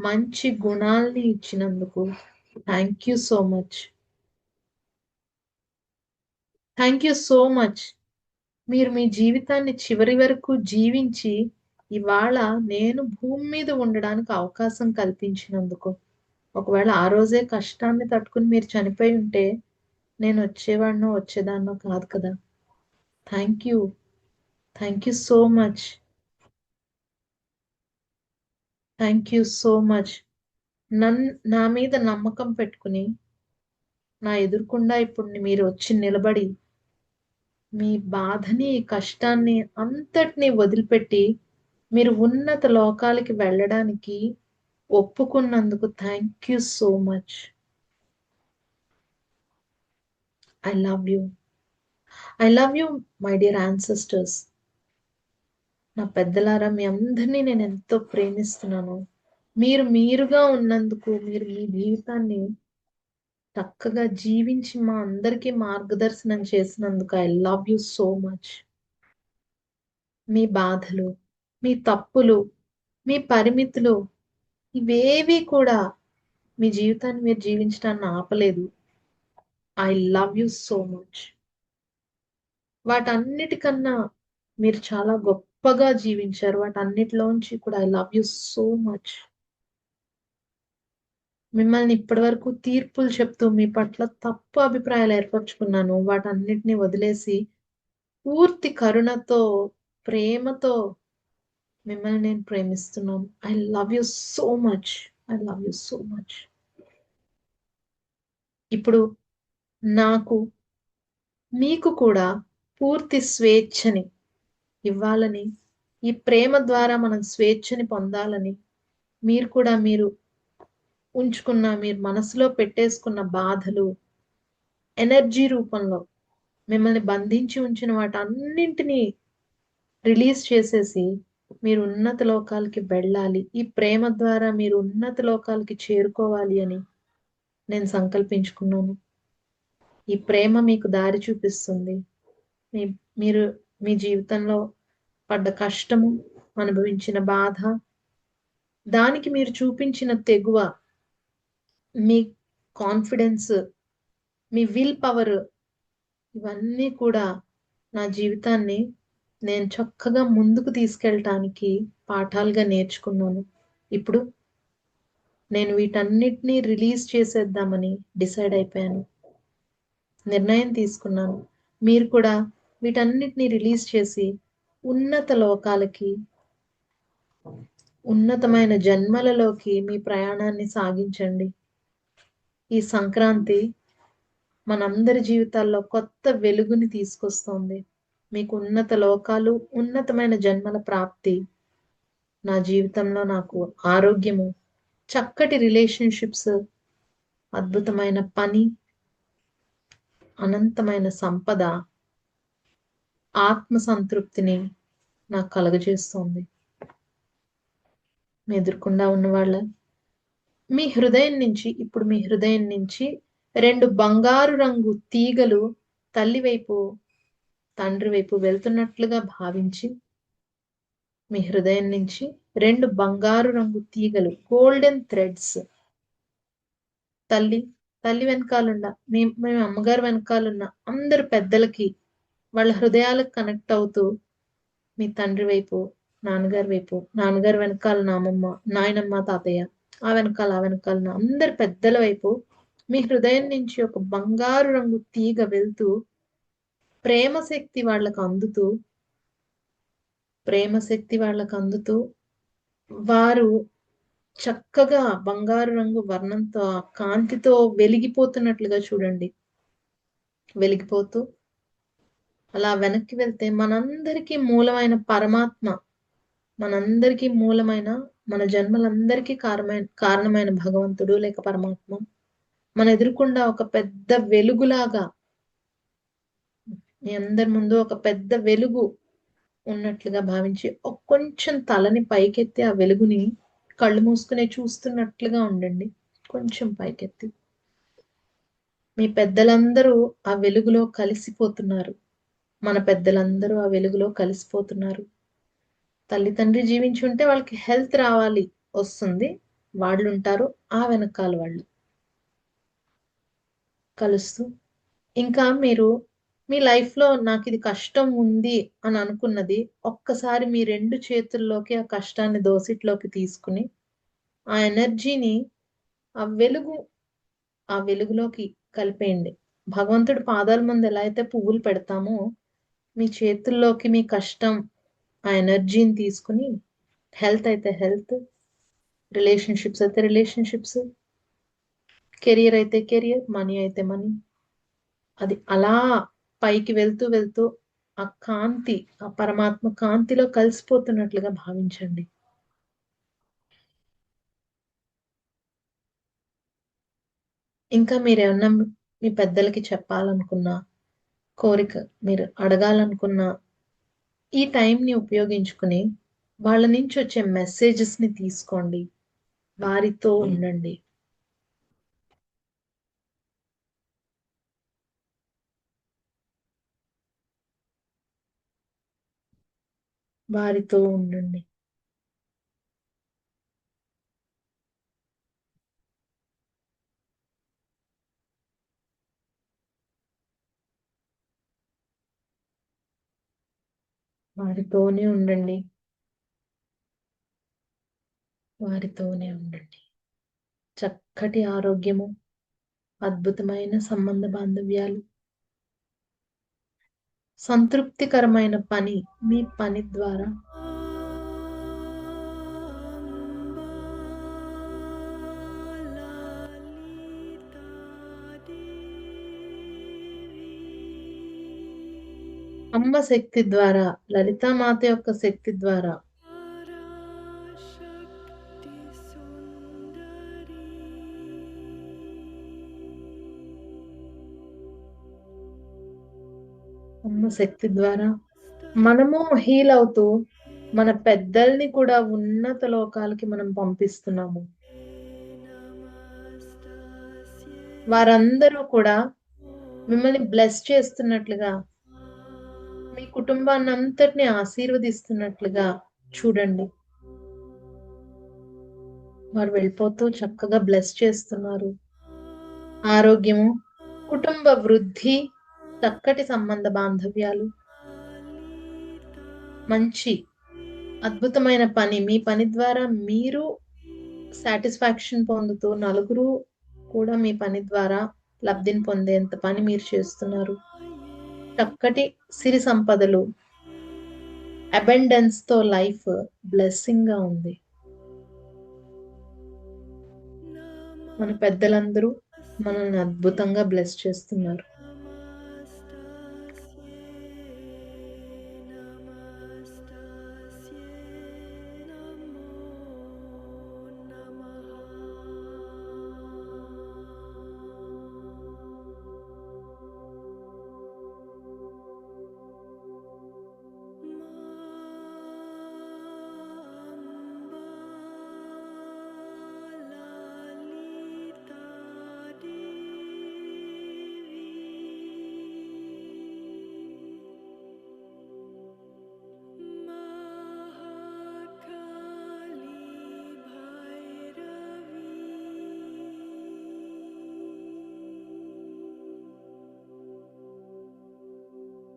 మంచి గుణాల్ని ఇచ్చినందుకు thank you so much. Thank you so much. మీరు మీ జీవితాన్ని చివరి వరకు జీవించి ఇవాళ నేను భూమి మీద ఉండడానికి అవకాశం కల్పించినందుకు. ఒకవేళ ఆ రోజే కష్టాన్ని తట్టుకుని మీరు చనిపోయి ఉంటే నేను వచ్చేవాడినో వచ్చేదాన్నో కాదు కదా. Thank you. Thank you so much. Thank you so much. నా మీద నమ్మకం పెట్టుకుని నా ఎదురుకుండా ఇప్పుడు మీరు వచ్చి నిలబడి మీ బాధని, కష్టాన్ని అంతటినీ వదిలిపెట్టి మీరు ఉన్నత లోకాలకి వెళ్ళడానికి ఒప్పుకున్నందుకు thank you so much. I love you. I love you, my dear ancestors. నా పెద్దలారా, మీ అందరినీ నేను ఎంతో ప్రేమిస్తున్నాను. మీరు మీరుగా ఉన్నందుకు, మీరు మీ జీవితాన్ని చక్కగా జీవించి మా అందరికీ మార్గదర్శనం చేసినందుకు I love you so much. మీ బాధలు, మీ తప్పులు, మీ పరిమితులు ఇవేవి కూడా మీ జీవితాన్ని మీరు జీవించడాన్ని ఆపలేదు. I love you so much. వాటన్నిటికన్నా మీరు చాలా గొప్పగా జీవించారు. వాటన్నిటిలోంచి కూడా I love you so much. మిమ్మల్ని ఇప్పటి వరకు తీర్పులు చెప్తూ మీ పట్ల తప్పు అభిప్రాయాలు ఏర్పరచుకున్నాను. వాటన్నిటిని వదిలేసి పూర్తి కరుణతో, ప్రేమతో మిమ్మల్ని నేను ప్రేమిస్తున్నాను. I love you so much. I love you so much. ఇప్పుడు నాకు మీకు కూడా పూర్తి స్వేచ్ఛని ఇవ్వాలని, ఈ ప్రేమ ద్వారా మనం స్వేచ్ఛని పొందాలని, మీరు కూడా మీరు ఉంచుకున్న, మీరు మనసులో పెట్టేసుకున్న బాధలు ఎనర్జీ రూపంలో మిమ్మల్ని బంధించి ఉంచిన వాటన్నింటినీ రిలీజ్ చేసేసి మీరు ఉన్నత లోకాలకి వెళ్ళాలి. ఈ ప్రేమ ద్వారా మీరు ఉన్నత లోకాలకి చేరుకోవాలి అని నేను సంకల్పించుకున్నాను. ఈ ప్రేమ మీకు దారి చూపిస్తుంది. మీ మీరు మీ జీవితంలో పడ్డ కష్టము, అనుభవించిన బాధ, దానికి మీరు చూపించిన తెగువ, మీ కాన్ఫిడెన్స్, మీ విల్ పవర్, ఇవన్నీ కూడా నా జీవితాన్ని నేను చక్కగా ముందుకు తీసుకెళ్ళటానికి పాఠాలుగా నేర్చుకున్నాను. ఇప్పుడు నేను వీటన్నిటినీ రిలీజ్ చేసేద్దామని డిసైడ్ అయిపోయాను. నిర్ణయం తీసుకున్నాను. మీరు కూడా వీటన్నిటిని రిలీజ్ చేసి ఉన్నత లోకాలకి, ఉన్నతమైన జన్మలలోకి మీ ప్రయాణాన్ని సాగించండి. ఈ సంక్రాంతి మనందరి జీవితాల్లో కొత్త వెలుగుని తీసుకొస్తోంది. మీకు ఉన్నత లోకాలు, ఉన్నతమైన జన్మల ప్రాప్తి. నా జీవితంలో నాకు ఆరోగ్యము, చక్కటి రిలేషన్షిప్స్, అద్భుతమైన పని, అనంతమైన సంపద, ఆత్మ సంతృప్తిని నాకు కలుగజేస్తోంది. మీ ఎదురుకుండా ఉన్న వాళ్ళ మీ హృదయం నుంచి, ఇప్పుడు మీ హృదయం నుంచి 2 బంగారు రంగు తీగలు తల్లి వైపు, తండ్రి వైపు వెళ్తున్నట్లుగా భావించి, మీ హృదయం నుంచి 2 బంగారు రంగు తీగలు, గోల్డెన్ థ్రెడ్స్, తల్లి వెనకాలన్న, మేము అమ్మగారు వెనకాలన్న అందరు పెద్దలకి, వాళ్ళ హృదయాలకు కనెక్ట్ అవుతూ, మీ తండ్రి వైపు, నాన్నగారి వైపు, నాన్నగారి వెనకాల నా అమ్మమ్మ, నాయనమ్మ, తాతయ్య, ఆ వెనకాల నా అందరి పెద్దల వైపు మీ హృదయం నుంచి ఒక బంగారు రంగు తీగ వెళ్తూ, ప్రేమ శక్తి వాళ్ళకు అందుతూ, వారు చక్కగా బంగారు రంగు వర్ణంతో, ఆ కాంతితో వెలిగిపోతున్నట్లుగా చూడండి. వెలిగిపోతూ అలా వెనక్కి వెళ్తే మనందరికీ మూలమైన పరమాత్మ, మనందరికీ మూలమైన, మన జన్మలందరికీ కారణమైన భగవంతుడు లేక పరమాత్మ మన ఎదురుకుండా ఒక పెద్ద వెలుగులాగా, మీ అందరి ముందు ఒక పెద్ద వెలుగు ఉన్నట్లుగా భావించి కొంచెం తలని పైకెత్తి ఆ వెలుగుని కళ్ళు మూసుకునే చూస్తున్నట్లుగా ఉండండి. కొంచెం పైకెత్తి. మీ పెద్దలందరూ ఆ వెలుగులో కలిసిపోతున్నారు. మన పెద్దలందరూ ఆ వెలుగులో కలిసిపోతున్నారు. తల్లి తండ్రి జీవించి ఉంటే వాళ్ళకి హెల్త్ రావాలి, వస్తుంది, వాళ్ళు ఉంటారు. ఆ వెనకాల వాళ్ళు కలుస్తూ, ఇంకా మీరు మీ లైఫ్ లో నాకు ఇది కష్టం ఉంది అని అనుకున్నది ఒక్కసారి మీ 2 చేతుల్లోకి ఆ కష్టాన్ని దోసిట్లోకి తీసుకుని, ఆ ఎనర్జీని, ఆ వెలుగులోకి కలిపేయండి. భగవంతుడి పాదాల ముందు ఎలా అయితే పువ్వులు పెడతామో, మీ చేతుల్లోకి మీ కష్టం, ఆ ఎనర్జీని తీసుకుని, హెల్త్ అయితే హెల్త్, రిలేషన్షిప్స్ అయితే రిలేషన్షిప్స్, కెరియర్ అయితే కెరియర్, మనీ అయితే మనీ, అది అలా పైకి వెళ్తూ వెళ్తూ ఆ కాంతి, ఆ పరమాత్మ కాంతిలో కలిసిపోతున్నట్లుగా భావించండి. ఇంకా మీరేమన్నా మీ పెద్దలకి చెప్పాలనుకున్న కోరిక, మీరు అడగాలనుకున్న ఈ టైంని ఉపయోగించుకుని వాళ్ళ నుంచి వచ్చే మెసేజెస్ని తీసుకోండి, వారితో ఉండండి. వారితో ఉండండి. వారితోనే ఉండండి. వారితోనే ఉండండి. చక్కటి ఆరోగ్యము, అద్భుతమైన సంబంధ బాంధవ్యాలు, సంతృప్తికరమైన పని, మీ పని ద్వారా అమ్మ శక్తి ద్వారా, లలితామాత యొక్క శక్తి ద్వారా అమ్మ శక్తి ద్వారా మనము హీల్ అవుతూ మన పెద్దల్ని కూడా ఉన్నత లోకాలకి మనం పంపిస్తున్నాము. వారందరూ కూడా మిమ్మల్ని బ్లెస్ చేస్తున్నట్లుగా, మీ కుటుంబాన్ని అంతటిని ఆశీర్వదిస్తున్నట్లుగా చూడండి. వారు వెళ్ళిపోతూ చక్కగా బ్లెస్ చేస్తున్నారు. ఆరోగ్యము, కుటుంబ వృద్ధి, చక్కటి సంబంధ బాంధవ్యాలు, మంచి అద్భుతమైన పని, మీ పని ద్వారా మీరు సాటిస్ఫాక్షన్ పొందుతూ నలుగురు కూడా మీ పని ద్వారా లబ్ధిని పొందేంత పని మీరు చేస్తున్నారు. చక్కటి సిరి సంపదలు, అబెండెన్స్ తో లైఫ్ బ్లెస్సింగ్ గా ఉంది. మన పెద్దలందరూ మనల్ని అద్భుతంగా బ్లెస్ చేస్తున్నారు.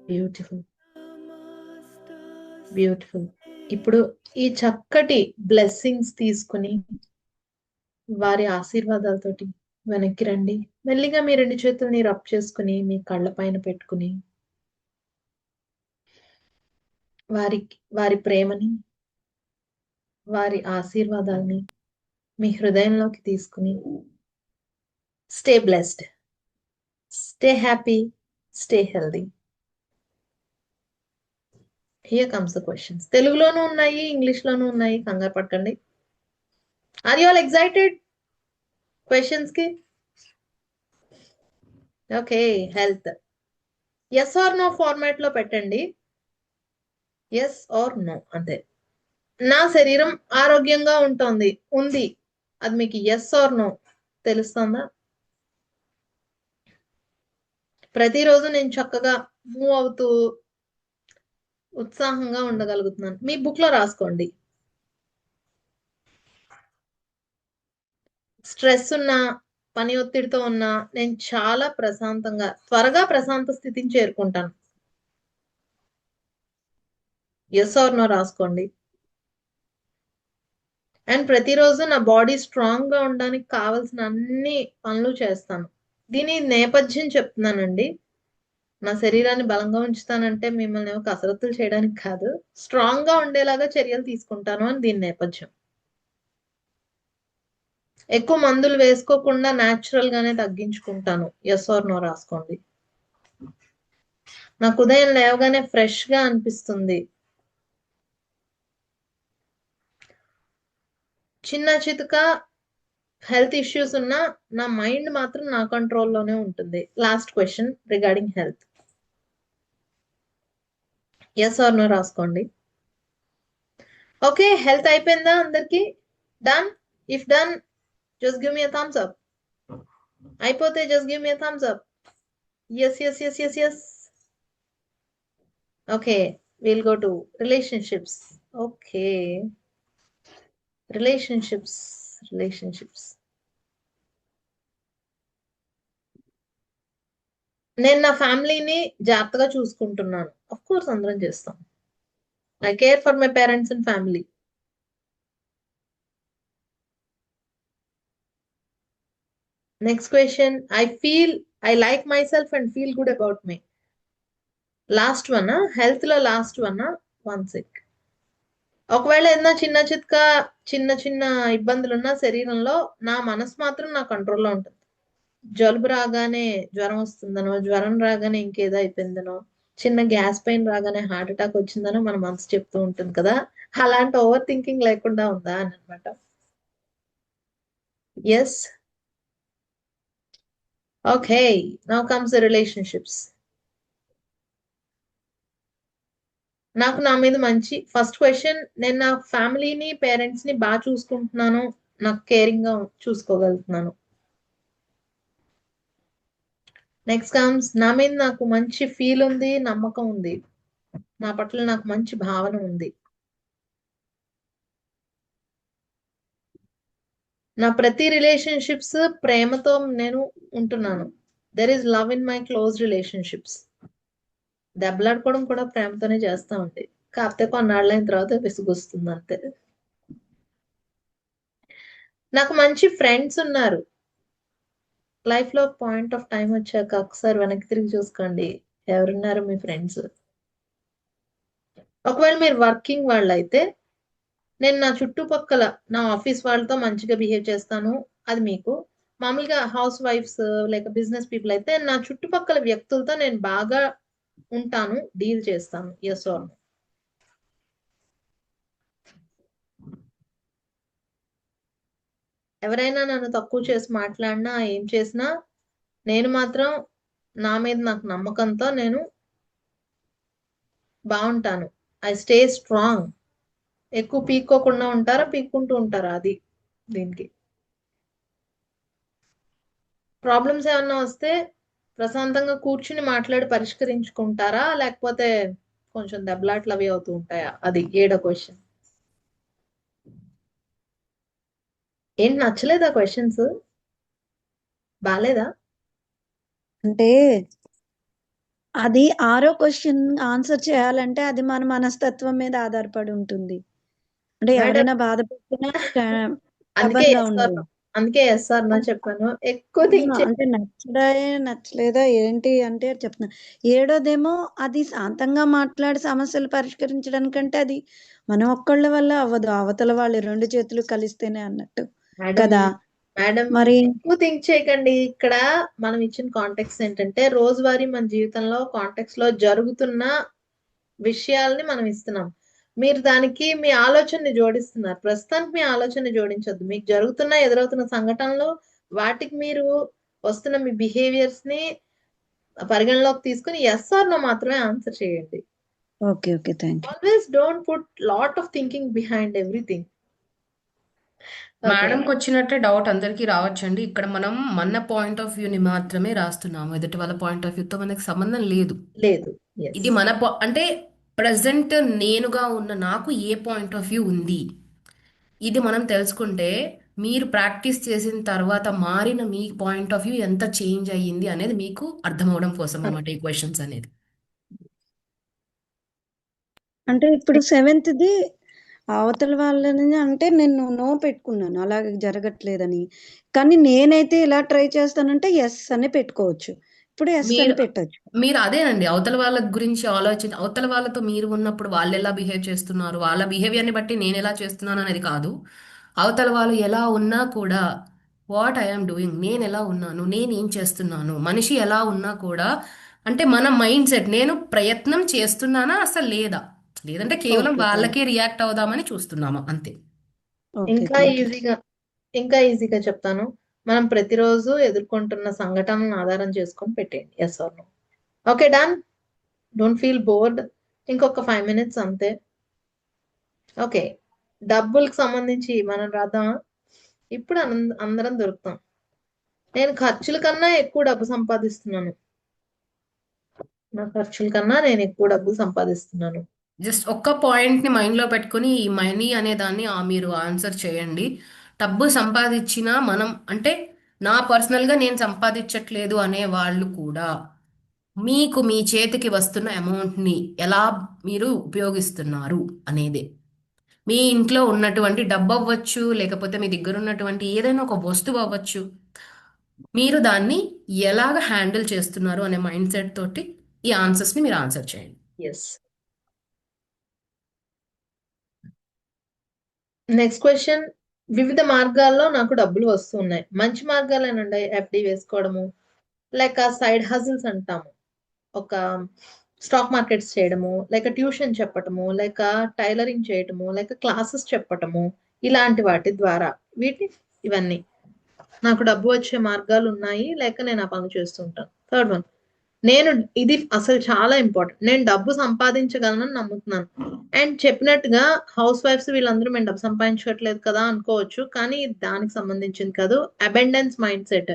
Beautiful, beautiful. ఇప్పుడు ఈ చక్కటి బ్లెస్సింగ్స్ తీసుకుని వారి ఆశీర్వాదాలతోటి వెనక్కి రండి. మెల్లిగా మీ రెండు చేతుల్ని రబ్ చేసుకుని మీ కళ్ళ పైన పెట్టుకుని వారి ప్రేమని, వారి ఆశీర్వాదాలని మీ హృదయంలోకి తీసుకుని stay blessed, stay happy, stay healthy. Here comes the questions. తెలుగులోనూ ఉన్నాయి, ఇంగ్లీష్ లోనూ ఉన్నాయి, కంగారు పడకండి. Are you all excited questions కి? Okay, health yes or no format లో పెట్టండి. ఎస్ ఆర్ నో అంతే. నా శరీరం ఆరోగ్యంగా ఉంది, అది మీకు ఎస్ ఆర్ నో తెలుస్తుందా? ప్రతిరోజు నేను చక్కగా మూవ్ అవుతూ ఉత్సాహంగా ఉండగలుగుతున్నాను. మీ బుక్ లో రాసుకోండి. స్ట్రెస్ ఉన్నా, పని ఒత్తిడితో ఉన్నా నేను చాలా ప్రశాంతంగా, త్వరగా ప్రశాంత స్థితిని చేరుకుంటాను. ఎస్ ఆర్ నో రాసుకోండి. అండ్ ప్రతిరోజు నా బాడీ స్ట్రాంగ్ గా ఉండడానికి కావాల్సిన అన్ని పనులు చేస్తాను. దీని నేపథ్యం చెప్తున్నానండి. నా శరీరాన్ని బలంగా ఉంచుతానంటే మిమ్మల్ని ఏమో కసరత్తులు చేయడానికి కాదు, స్ట్రాంగ్ గా ఉండేలాగా చర్యలు తీసుకుంటాను అని దీని నేపథ్యం. ఎక్కువ మందులు వేసుకోకుండా న్యాచురల్ గానే తగ్గించుకుంటాను. ఎస్ ఆర్ నో రాసుకోండి. నాకు ఉదయం లేవగానే ఫ్రెష్ గా అనిపిస్తుంది. చిన్న చితక హెల్త్ ఇష్యూస్ ఉన్నా నా మైండ్ మాత్రం నా కంట్రోల్లోనే ఉంటుంది. Last question regarding health. Yes or no రాసుకోండి. ఓకే, హెల్త్ అయిపోయిందా అందరికి? Done? If done, just give me a thumbs up. అయిపోతే just give me a thumbs up. Yes yes yes yes yes. Okay, we'll go to relationships. Okay, relationships. నేను నా ఫ్యామిలీని జాగ్రత్తగా చూసుకుంటున్నాను. అఫ్ కోర్స్ అందరం చేస్తాం. I care for my parents and family. Next question, I like my self and feel good about me. Last one, health లో లాస్ట్ వన్. 1 sec. ఒకవేళ ఏదైనా చిన్న చిన్న ఇబ్బందులున్నా శరీరంలో, నా మనసు మాత్రం నా కంట్రోల్లో ఉంటుంది. జలుబు రాగానే జ్వరం వస్తుందనో, జ్వరం రాగానే ఇంకేదో అయిపోయిందనో, చిన్న గ్యాస్ పెయిన్ రాగానే హార్ట్ అటాక్ వచ్చిందనో మన మనసు చెప్తూ ఉంటుంది కదా. అలాంటి ఓవర్ థింకింగ్ లేకుండా ఉందా అని అనమాట. Yes. Okay, now comes the relationships. నాకు నా మీద మంచి ఫస్ట్ క్వశ్చన్, నేను నా ఫ్యామిలీని పేరెంట్స్ ని బాగా చూసుకుంటున్నాను, నాకు కేరింగ్ గా చూసుకోగలుగుతున్నాను. నెక్స్ట్ కమ్స్, నా మీద నాకు మంచి ఫీల్ ఉంది, నమ్మకం ఉంది, నా పట్ల నాకు మంచి భావన ఉంది. నా ప్రతి రిలేషన్షిప్స్ ప్రేమతో నేను ఉంటున్నాను. There is love in my close relationships. దెబ్బలాడుకోవడం కూడా ప్రేమతోనే చేస్తా ఉంది, కాకపోతే కొన్నాళ్ళైన తర్వాత విసుగొస్తుంది అంతే. నాకు మంచి ఫ్రెండ్స్ ఉన్నారు. లైఫ్ లో పాయింట్ ఆఫ్ టైం వచ్చాక ఒకసారి వెనక్కి తిరిగి చూసుకోండి, ఎవరున్నారు మీ ఫ్రెండ్స్. ఒకవేళ మీరు వర్కింగ్ వాళ్ళు అయితే, నేను నా చుట్టుపక్కల నా ఆఫీస్ వాళ్ళతో మంచిగా బిహేవ్ చేస్తాను, అది మీకు. మామూలుగా హౌస్ వైఫ్స్ లేక బిజినెస్ పీపుల్ అయితే, నా చుట్టుపక్కల వ్యక్తులతో నేను బాగా ఉంటాను, డీల్ చేస్తాను. Yes or no? ఎవరైనా నన్ను తక్కువ చేసి మాట్లాడినా, ఏం చేసినా, నేను మాత్రం నా మీద నాకు నమ్మకంతో నేను బాగుంటాను. I stay strong. ఎక్కువ పీక్కోకుండా ఉంటారా, పీక్కుంటూ ఉంటారా, అది దీనికి. ప్రాబ్లమ్స్ ఏమన్నా వస్తే ప్రశాంతంగా కూర్చుని మాట్లాడి పరిష్కరించుకుంటారా, లేకపోతే కొంచెం దెబ్బలాట్లు అవి అవుతూ ఉంటాయా, అది 7వ క్వశ్చన్. ఏంటి నచ్చలేదా క్వశ్చన్స్? బాలేదా? అంటే అది 6వ క్వశ్చన్ ఆన్సర్ చేయాలంటే అది మన మనస్తత్వం మీద ఆధారపడి ఉంటుంది. అంటే మేడం, ఎవరైనా బాధ పెట్టినా అందుకే stubborn గా ఎస్ ఆర్ ఉండదు. నో, అందుకే ఎస్ ఆర్ నో చెప్పాను. ఎక్కువ థింక్ అంటే నచ్చలేదా ఏంటి అంటే చెప్తున్నా. 7వదేమో అది శాంతంగా మాట్లాడి సమస్యలు పరిష్కరించడానికంటే అది మనం ఒక్కళ్ళ వల్ల అవ్వదు, అవతల వాళ్ళు 2 చేతులు కలిస్తేనే అన్నట్టు మేడం, కదా. మేడం మరి ఎక్కువ థింక్ చేయకండి. ఇక్కడ మనం ఇచ్చిన కాంటెక్స్ట్ ఏంటంటే, రోజువారీ మన జీవితంలో కాంటెక్స్ట్ లో జరుగుతున్న విషయాల్ని మనం ఇస్తున్నాం. మీరు దానికి మీ ఆలోచనని జోడిస్తున్నారు. ప్రస్తుతానికి మీ ఆలోచనని జోడించొద్దు. మీకు జరుగుతున్న ఎదురవుతున్న సంఘటనలు, వాటికి మీరు వస్తున్న మీ బిహేవియర్స్ ని పరిగణలోకి తీసుకుని ఎస్ ఆర్ నో మాత్రమే ఆన్సర్ చేయండి. Okay thank you. Always don't put lot of thinking behind everything. Okay, మేడంకి వచ్చినట్టే డౌట్ అందరికీ రావచ్చండి. ఇక్కడ మనం మన పాయింట్ ఆఫ్ వ్యూని మాత్రమే రాస్తున్నాము, ఎదుటి వాళ్ళ పాయింట్ ఆఫ్ వ్యూతో మనకి సంబంధం లేదు. లేదు. ఎస్. ఇది మన అంటే ప్రజెంట్ నేనుగా ఉన్న నాకు ఏ పాయింట్ ఆఫ్ వ్యూ ఉంది, ఇది మనం తెలుసుకుంటే మీరు ప్రాక్టీస్ చేసిన తర్వాత మారిన మీ పాయింట్ ఆఫ్ వ్యూ ఎంత చేంజ్ అయ్యింది అనేది మీకు అర్థమవడం కోసం అన్నమాట ఈ క్వశ్చన్స్ అనేది. అంటే ఇప్పుడు 7థది అవతల వాళ్ళని అంటే నేను నో పెట్టుకున్నాను అలాగే జరగట్లేదని, కానీ నేనైతే ఇలా ట్రై చేస్తానంటే ఎస్ అని పెట్టుకోవచ్చు. ఇప్పుడు ఎస్ అని మీరు పెట్టచ్చు. మీరు అదేనండి, అవతల వాళ్ళ గురించి అవతల వాళ్ళతో మీరు ఉన్నప్పుడు వాళ్ళు ఎలా బిహేవ్ చేస్తున్నారు, వాళ్ళ బిహేవియర్ని బట్టి నేను ఎలా చేస్తున్నాను అనేది కాదు. అవతల వాళ్ళు ఎలా ఉన్నా కూడా వాట్ ఐఎమ్ డూయింగ్, నేను ఎలా ఉన్నాను, నేను ఏం చేస్తున్నాను, మనిషి ఎలా ఉన్నా కూడా అంటే మన మైండ్ సెట్, నేను ప్రయత్నం చేస్తున్నానా అసలు లేదా, లేదంటే కేవలం ఓకే వాళ్ళకే రియాక్ట్ అవుదామని చూస్తున్నామా అంతే. ఓకే ఇంకా థ్యాంక్ యూ. ఈజీగా చెప్తాను. మనం ప్రతిరోజు ఎదుర్కొంటున్న సంఘటనలను ఆధారం చేసుకొని పెట్టేయండి yes or no. Okay, done. Don't feel bored. ఇంకొక 5 minutes అంతే. ఓకే, డబ్బులకు సంబంధించి మనం రాద్దామా? ఇప్పుడు అందరం దొరుకుతాం. నేను ఖర్చుల కన్నా ఎక్కువ డబ్బు సంపాదిస్తున్నాను. నా ఖర్చుల కన్నా నేను ఎక్కువ డబ్బు సంపాదిస్తున్నాను. జస్ట్ ఒక్క పాయింట్ని మైండ్లో పెట్టుకుని ఈ మనీ అనే దాన్ని మీరు ఆన్సర్ చేయండి. డబ్బు సంపాదించినా మనం అంటే నా పర్సనల్గా నేను సంపాదించట్లేదు అనే వాళ్ళు కూడా మీకు మీ చేతికి వస్తున్న అమౌంట్ని ఎలా మీరు ఉపయోగిస్తున్నారు అనేదే. మీ ఇంట్లో ఉన్నటువంటి డబ్బు అవ్వచ్చు, లేకపోతే మీ దగ్గర ఉన్నటువంటి ఏదైనా ఒక వస్తువు అవ్వచ్చు, మీరు దాన్ని ఎలాగ హ్యాండిల్ చేస్తున్నారు అనే మైండ్ సెట్ తోటి ఈ ఆన్సర్స్ని మీరు ఆన్సర్ చేయండి. ఎస్. నెక్స్ట్ క్వశ్చన్, వివిధ మార్గాల్లో నాకు డబ్బులు వస్తున్నాయి. మంచి మార్గాలేనండి ఎఫ్డి వేసుకోవడము, లేక సైడ్ హజిల్స్ అంటాము, ఒక స్టాక్ మార్కెట్స్ చేయడము, లేక ట్యూషన్ చెప్పటము, లేక టైలరింగ్ చేయటము, లేక క్లాసెస్ చెప్పటము, ఇలాంటి వాటి ద్వారా ఇవన్నీ నాకు డబ్బు వచ్చే మార్గాలు ఉన్నాయి, లేక నేను ఆ పని చేస్తుంటాను. థర్డ్ వన్, నేను ఇది అసలు చాలా ఇంపార్టెంట్, నేను డబ్బు సంపాదించగలనని నమ్ముతున్నాను. అండ్ చెప్పినట్టుగా హౌస్ వైఫ్స్ వీళ్ళందరూ మేము డబ్బు సంపాదించట్లేదు కదా అనుకోవచ్చు, కానీ ఇది దానికి సంబంధించింది కాదు. అబెండెన్స్ మైండ్ సెట్,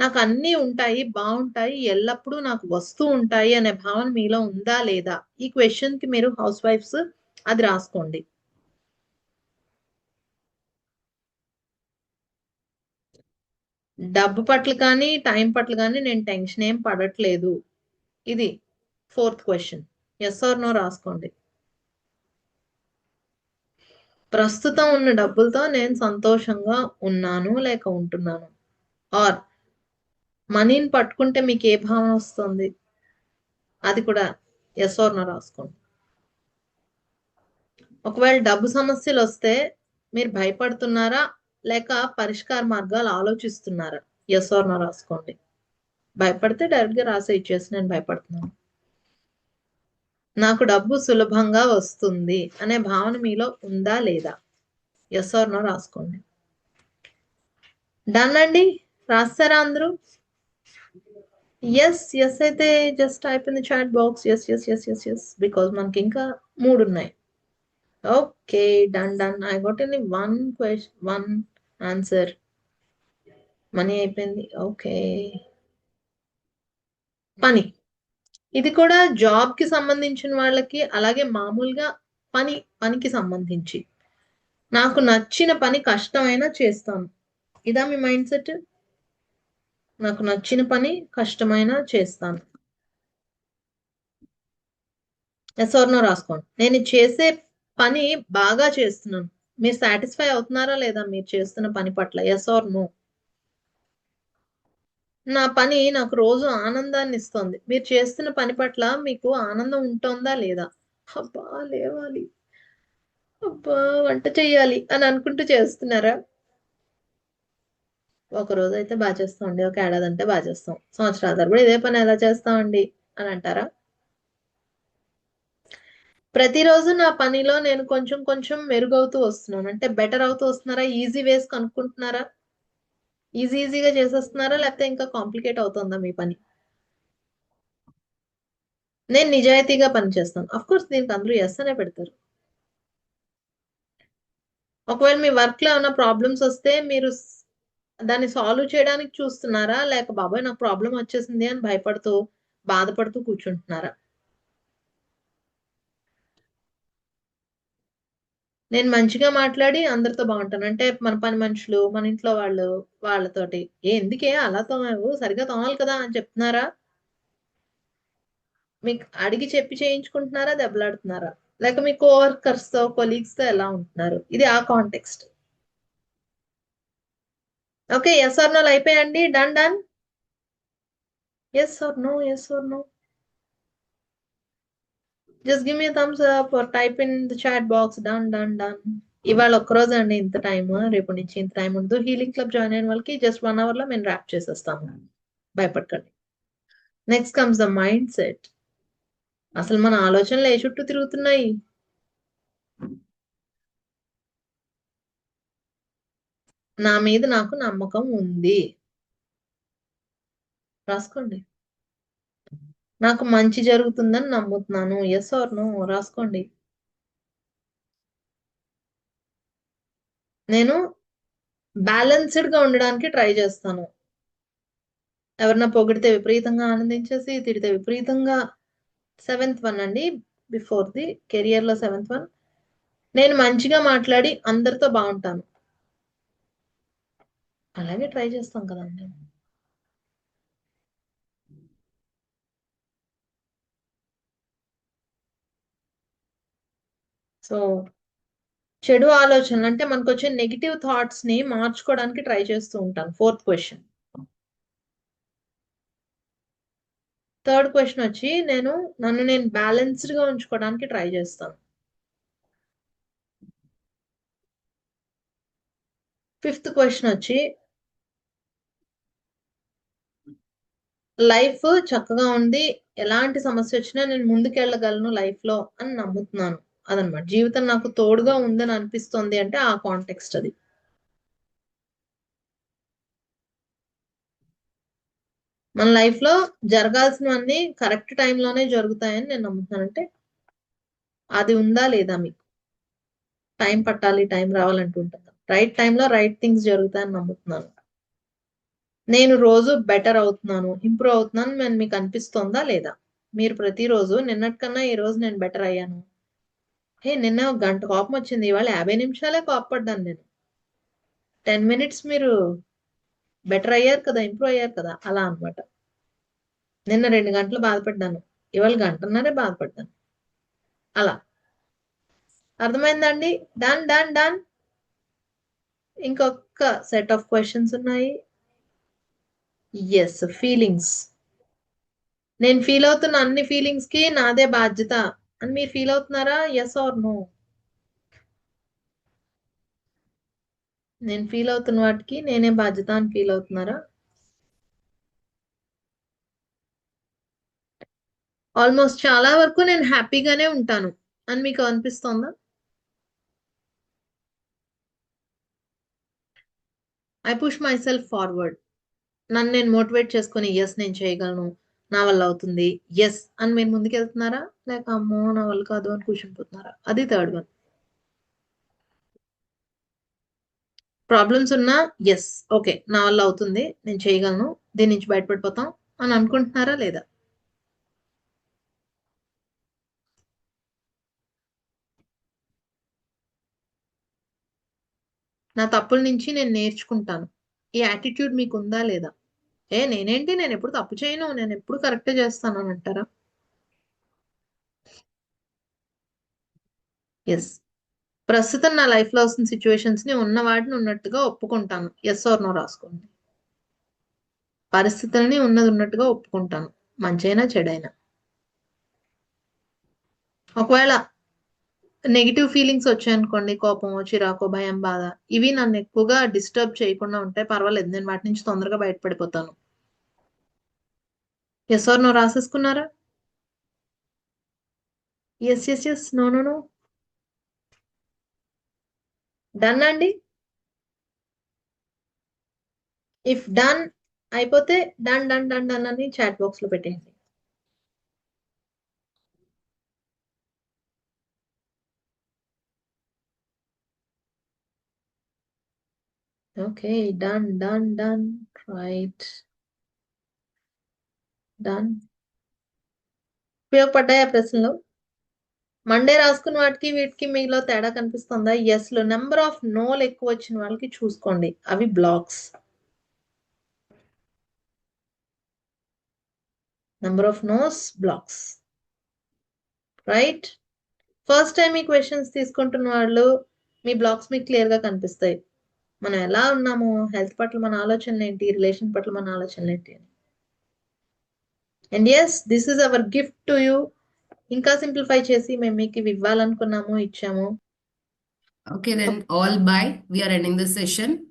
నాకు అన్నీ ఉంటాయి, బాగుంటాయి, ఎల్లప్పుడూ నాకు వస్తూ ఉంటాయి అనే భావన మీలో ఉందా లేదా? ఈ క్వశ్చన్ కి మీరు హౌస్ వైఫ్స్ అది రాసుకోండి. డబ్బు పట్ల కానీ టైం పట్ల కానీ నేను టెన్షన్ ఏం పడట్లేదు. ఇది 4th question. Yes or no రాసుకోండి. ప్రస్తుతం ఉన్న డబ్బులతో నేను సంతోషంగా ఉన్నాను లేక ఉంటున్నాను. ఆర్ మనీని పట్టుకుంటే మీకు ఏ భావన వస్తుంది? అది కూడా ఎస్ ఆర్ నో రాసుకోండి. ఒకవేళ డబ్బు సమస్యలు వస్తే మీరు భయపడుతున్నారా లేక పరిష్కార మార్గాలు ఆలోచిస్తున్నారా? ఎస్ ఆర్ నో రాసుకోండి. భయపడితే డైరెక్ట్ గా రాసే ఇచ్చేసి నేను భయపడుతున్నాను. నాకు డబ్బు సులభంగా వస్తుంది అనే భావన మీలో ఉందా లేదా? ఎస్ ఆర్ నో రాసుకోండి. డన్ అండి, రాస్తారా అందరూ? ఎస్ ఎస్ అయితే just type in the chat box yes yes yes yes yes, because మనకి ఇంకా 3 ఉన్నాయి. Okay, done done. I got only 1 question, 1 answer. Money అయిపోయింది. ఓకే, పని. ఇది కూడా జాబ్ కి సంబంధించిన వాళ్ళకి, అలాగే మామూలుగా పనికి సంబంధించి. నాకు నచ్చిన పని కష్టమైనా చేస్తాను. ఇదా మీ మైండ్ సెట్? నాకు నచ్చిన పని కష్టమైనా చేస్తాను. ఎస్ ఆర్ నో రాసుకోండి. నేను చేసే పని బాగా చేస్తున్నాను. మీరు సాటిస్ఫై అవుతున్నారా లేదా మీరు చేస్తున్న పని పట్ల? Yes or no. నా పని నాకు రోజు ఆనందాన్ని ఇస్తుంది. మీరు చేస్తున్న పని పట్ల మీకు ఆనందం ఉంటుందా లేదా? అబ్బా లేవాలి, అబ్బా వంట చెయ్యాలి అని అనుకుంటూ చేస్తున్నారా? ఒక రోజు అయితే బాగా చేస్తామండి, ఒక ఏడాది అంటే బాగా చేస్తాం, సంవత్సరాల తరబడి ఇదే పని ఎలా చేస్తామండి అని అంటారా? ప్రతిరోజు నా పనిలో నేను కొంచెం కొంచెం మెరుగవుతూ వస్తున్నాను. అంటే బెటర్ అవుతూ వస్తున్నారా? ఈజీ వేస్ కనుక్కుంటున్నారా? ఈజీగా చేసేస్తున్నారా లేకపోతే ఇంకా కాంప్లికేట్ అవుతుందా మీ పని? నేను నిజాయితీగా పని చేస్తాను. అఫ్ కోర్స్ దీనికి అందరూ ఎస్ అనే పెడతారు. ఒకవేళ మీ వర్క్ లో ఏమైనా ప్రాబ్లమ్స్ వస్తే మీరు దాన్ని సాల్వ్ చేయడానికి చూస్తున్నారా లేక బాబాయ్ నాకు ప్రాబ్లం వచ్చేసింది అని భయపడుతూ బాధపడుతూ కూర్చుంటున్నారా? నేను మంచిగా మాట్లాడి అందరితో బాగుంటాను. అంటే మన పని మనుషులు, మన ఇంట్లో వాళ్ళతోటి ఎందుకే అలా తోమావు, సరిగా తోమాలి కదా అని చెప్తున్నారా? మీకు అడిగి చెప్పి చేయించుకుంటున్నారా, దెబ్బలాడుతున్నారా? లేక మీ కోవర్కర్స్ తో, కొలీగ్స్ తో ఎలా ఉంటున్నారు? ఇది ఆ context. Okay, yes or no అయిపోయండి. Done done. Yes or no, yes or no. Just give me thumbs up or type in the chat box. Done done done. ఇవాళ ఒక్కరోజు అండి ఇంత టైం, రేపు నుంచి ఇంత టైం ఉండదు. హీలింగ్ క్లబ్ జాయిన్ అయిన వాళ్ళకి జస్ట్ 1 hour లో మేము ర్యాప్ చేసేస్తాము, భయపడకండి. Next comes the mind set. అసలు మన ఆలోచనలు ఏ చుట్టూ తిరుగుతున్నాయి? నా మీద నాకు నమ్మకం ఉంది. రాసుకోండి. నాకు మంచి జరుగుతుందని నమ్ముతున్నాను. ఎస్ ఆర్ నో రాసుకోండి. నేను బ్యాలెన్స్డ్ గా ఉండడానికి ట్రై చేస్తాను. ఎవరన్నా పొగిడితే విపరీతంగా ఆనందించేసి, తిడితే విపరీతంగా 7th వన్ అండి. బిఫోర్ ది కెరియర్ లో 7th వన్. నేను మంచిగా మాట్లాడి అందరితో బాగుంటాను. అలాగే ట్రై చేస్తాం కదండి. సో చెడు ఆలోచనలు అంటే మనకు వచ్చే నెగిటివ్ థాట్స్ ని మార్చుకోవడానికి ట్రై చేస్తూ ఉంటాను. 4th question. 3rd క్వశ్చన్ వచ్చి నన్ను నేను బ్యాలెన్స్డ్ గా ఉంచుకోవడానికి ట్రై చేస్తాను. 5th క్వశ్చన్ వచ్చి లైఫ్ చక్కగా ఉంది, ఎలాంటి సమస్య వచ్చినా నేను ముందుకెళ్ళగలను లైఫ్ లో అని నమ్ముతున్నాను. అదనమాట. జీవితం నాకు తోడుగా ఉందని అనిపిస్తుంది అంటే ఆ కాంటెక్స్ట్ అది. మన లైఫ్ లో జరగాల్సినవన్నీ కరెక్ట్ టైంలోనే జరుగుతాయని నేను నమ్ముతున్నాను. అంటే అది ఉందా లేదా మీకు? టైం పట్టాలి, టైం రావాలంటుంటాను. రైట్ టైంలో రైట్ థింగ్స్ జరుగుతాయని నమ్ముతున్నాను. నేను రోజు బెటర్ అవుతున్నాను, ఇంప్రూవ్ అవుతున్నాను అని మీకు అనిపిస్తోందా లేదా? మీరు ప్రతిరోజు నిన్నటికన్నా ఈ రోజు నేను బెటర్ అయ్యాను, నిన్న ఒక గంట కోపం వచ్చింది, ఇవాళ 50 నిమిషాలే కోపపడ్డాను నేను, 10 మినిట్స్ మీరు బెటర్ అయ్యారు కదా, ఇంప్రూవ్ అయ్యారు కదా, అలా అన్నమాట. నిన్న 2 గంటలు బాధపడ్డాను, ఇవాళ గంటన్నరే బాధపడ్డాను, అలా. అర్థమైందండి? Done done done. ఇంకొక సెట్ ఆఫ్ క్వశ్చన్స్ ఉన్నాయి. Yes, feelings. నేను ఫీల్ అవుతున్న అన్ని ఫీలింగ్స్ కి నాదే బాధ్యత అని మీరు ఫీల్ అవుతున్నారా? Yes or no? నేను ఫీల్ అవుతున్న వాటికి నేనే బాధ్యత అని ఫీల్ అవుతున్నారా? ఆల్మోస్ట్ చాలా వరకు నేను హ్యాపీగానే ఉంటాను అని మీకు అనిపిస్తోందా? I push myself forward. నన్ను నేను మోటివేట్ చేసుకుని, ఎస్ నేను చేయగలను, నా వల్ల అవుతుంది, ఎస్ అని మీరు ముందుకెళ్తున్నారా? లేక అమ్మో నా వల్ల కాదు అని కూర్చుంటున్నారా? అది 3rd వన్. ప్రాబ్లమ్స్ ఉన్నా ఎస్, ఓకే నా వల్ల అవుతుంది, నేను చేయగలను, దీని నుంచి బయటపడిపోతాం అని అనుకుంటున్నారా లేదా? నా తప్పుల నుంచి నేను నేర్చుకుంటాను, ఈ యాటిట్యూడ్ మీకు ఉందా లేదా? నేనేంటి, నేను ఎప్పుడు తప్పు చేయను, నేను ఎప్పుడు కరెక్టే చేస్తాను అని అంటారా? ఎస్. ప్రస్తుతం నా లైఫ్ లో వస్తున్న సిచ్యువేషన్స్ ని ఉన్న వాటిని ఉన్నట్టుగా ఒప్పుకుంటాను. ఎస్ ఆర్ నో రాసుకోండి. పరిస్థితుల్ని ఉన్నది ఉన్నట్టుగా ఒప్పుకుంటాను, మంచైనా చెడైనా. ఒకవేళ నెగిటివ్ ఫీలింగ్స్ వచ్చాయనుకోండి, కోపం, చిరాకు, భయం, బాధ, ఇవి నన్ను ఎక్కువగా డిస్టర్బ్ చేయకుండా ఉంటే పర్వాలేదు, నేను వాటి నుంచి తొందరగా బయటపడిపోతాను. ఎస్ ఆర్ నో రాసేసుకున్నారా? Yes yes yes, no no no. Done అండి. ఇఫ్ డన్ అయిపోతే డన్ డన్ డన్ డన్ అని చాట్ బాక్స్ లో పెట్టేయండి. Okay, done done done. Right, done. ఉపయోగపడ్డాయా ప్రశ్నలు? మండే రాసుకున్న వాటికి వీటికి మీలో తేడా కనిపిస్తుందా? ఎస్ లో నెంబర్ ఆఫ్ నోలు ఎక్కువ వచ్చిన వాళ్ళకి చూసుకోండి, అవి blocks. Number of nos blocks. Right. First time ఈ క్వశ్చన్స్ తీసుకుంటున్న వాళ్ళు మీ బ్లాక్స్ మీకు క్లియర్ గా కనిపిస్తాయి. మనం ఎలా ఉన్నాము, హెల్త్ పట్ల మన ఆలోచనలు ఏంటి, రిలేషన్ పట్ల మన ఆలోచనలు ఏంటి అని. And yes, this is our gift to you. ఇంకా సింప్లిఫై చేసి మేము మీకు ఇవి ఇవ్వాలనుకున్నాము, ఇచ్చాము. Okay, then all bye. We are ending this session.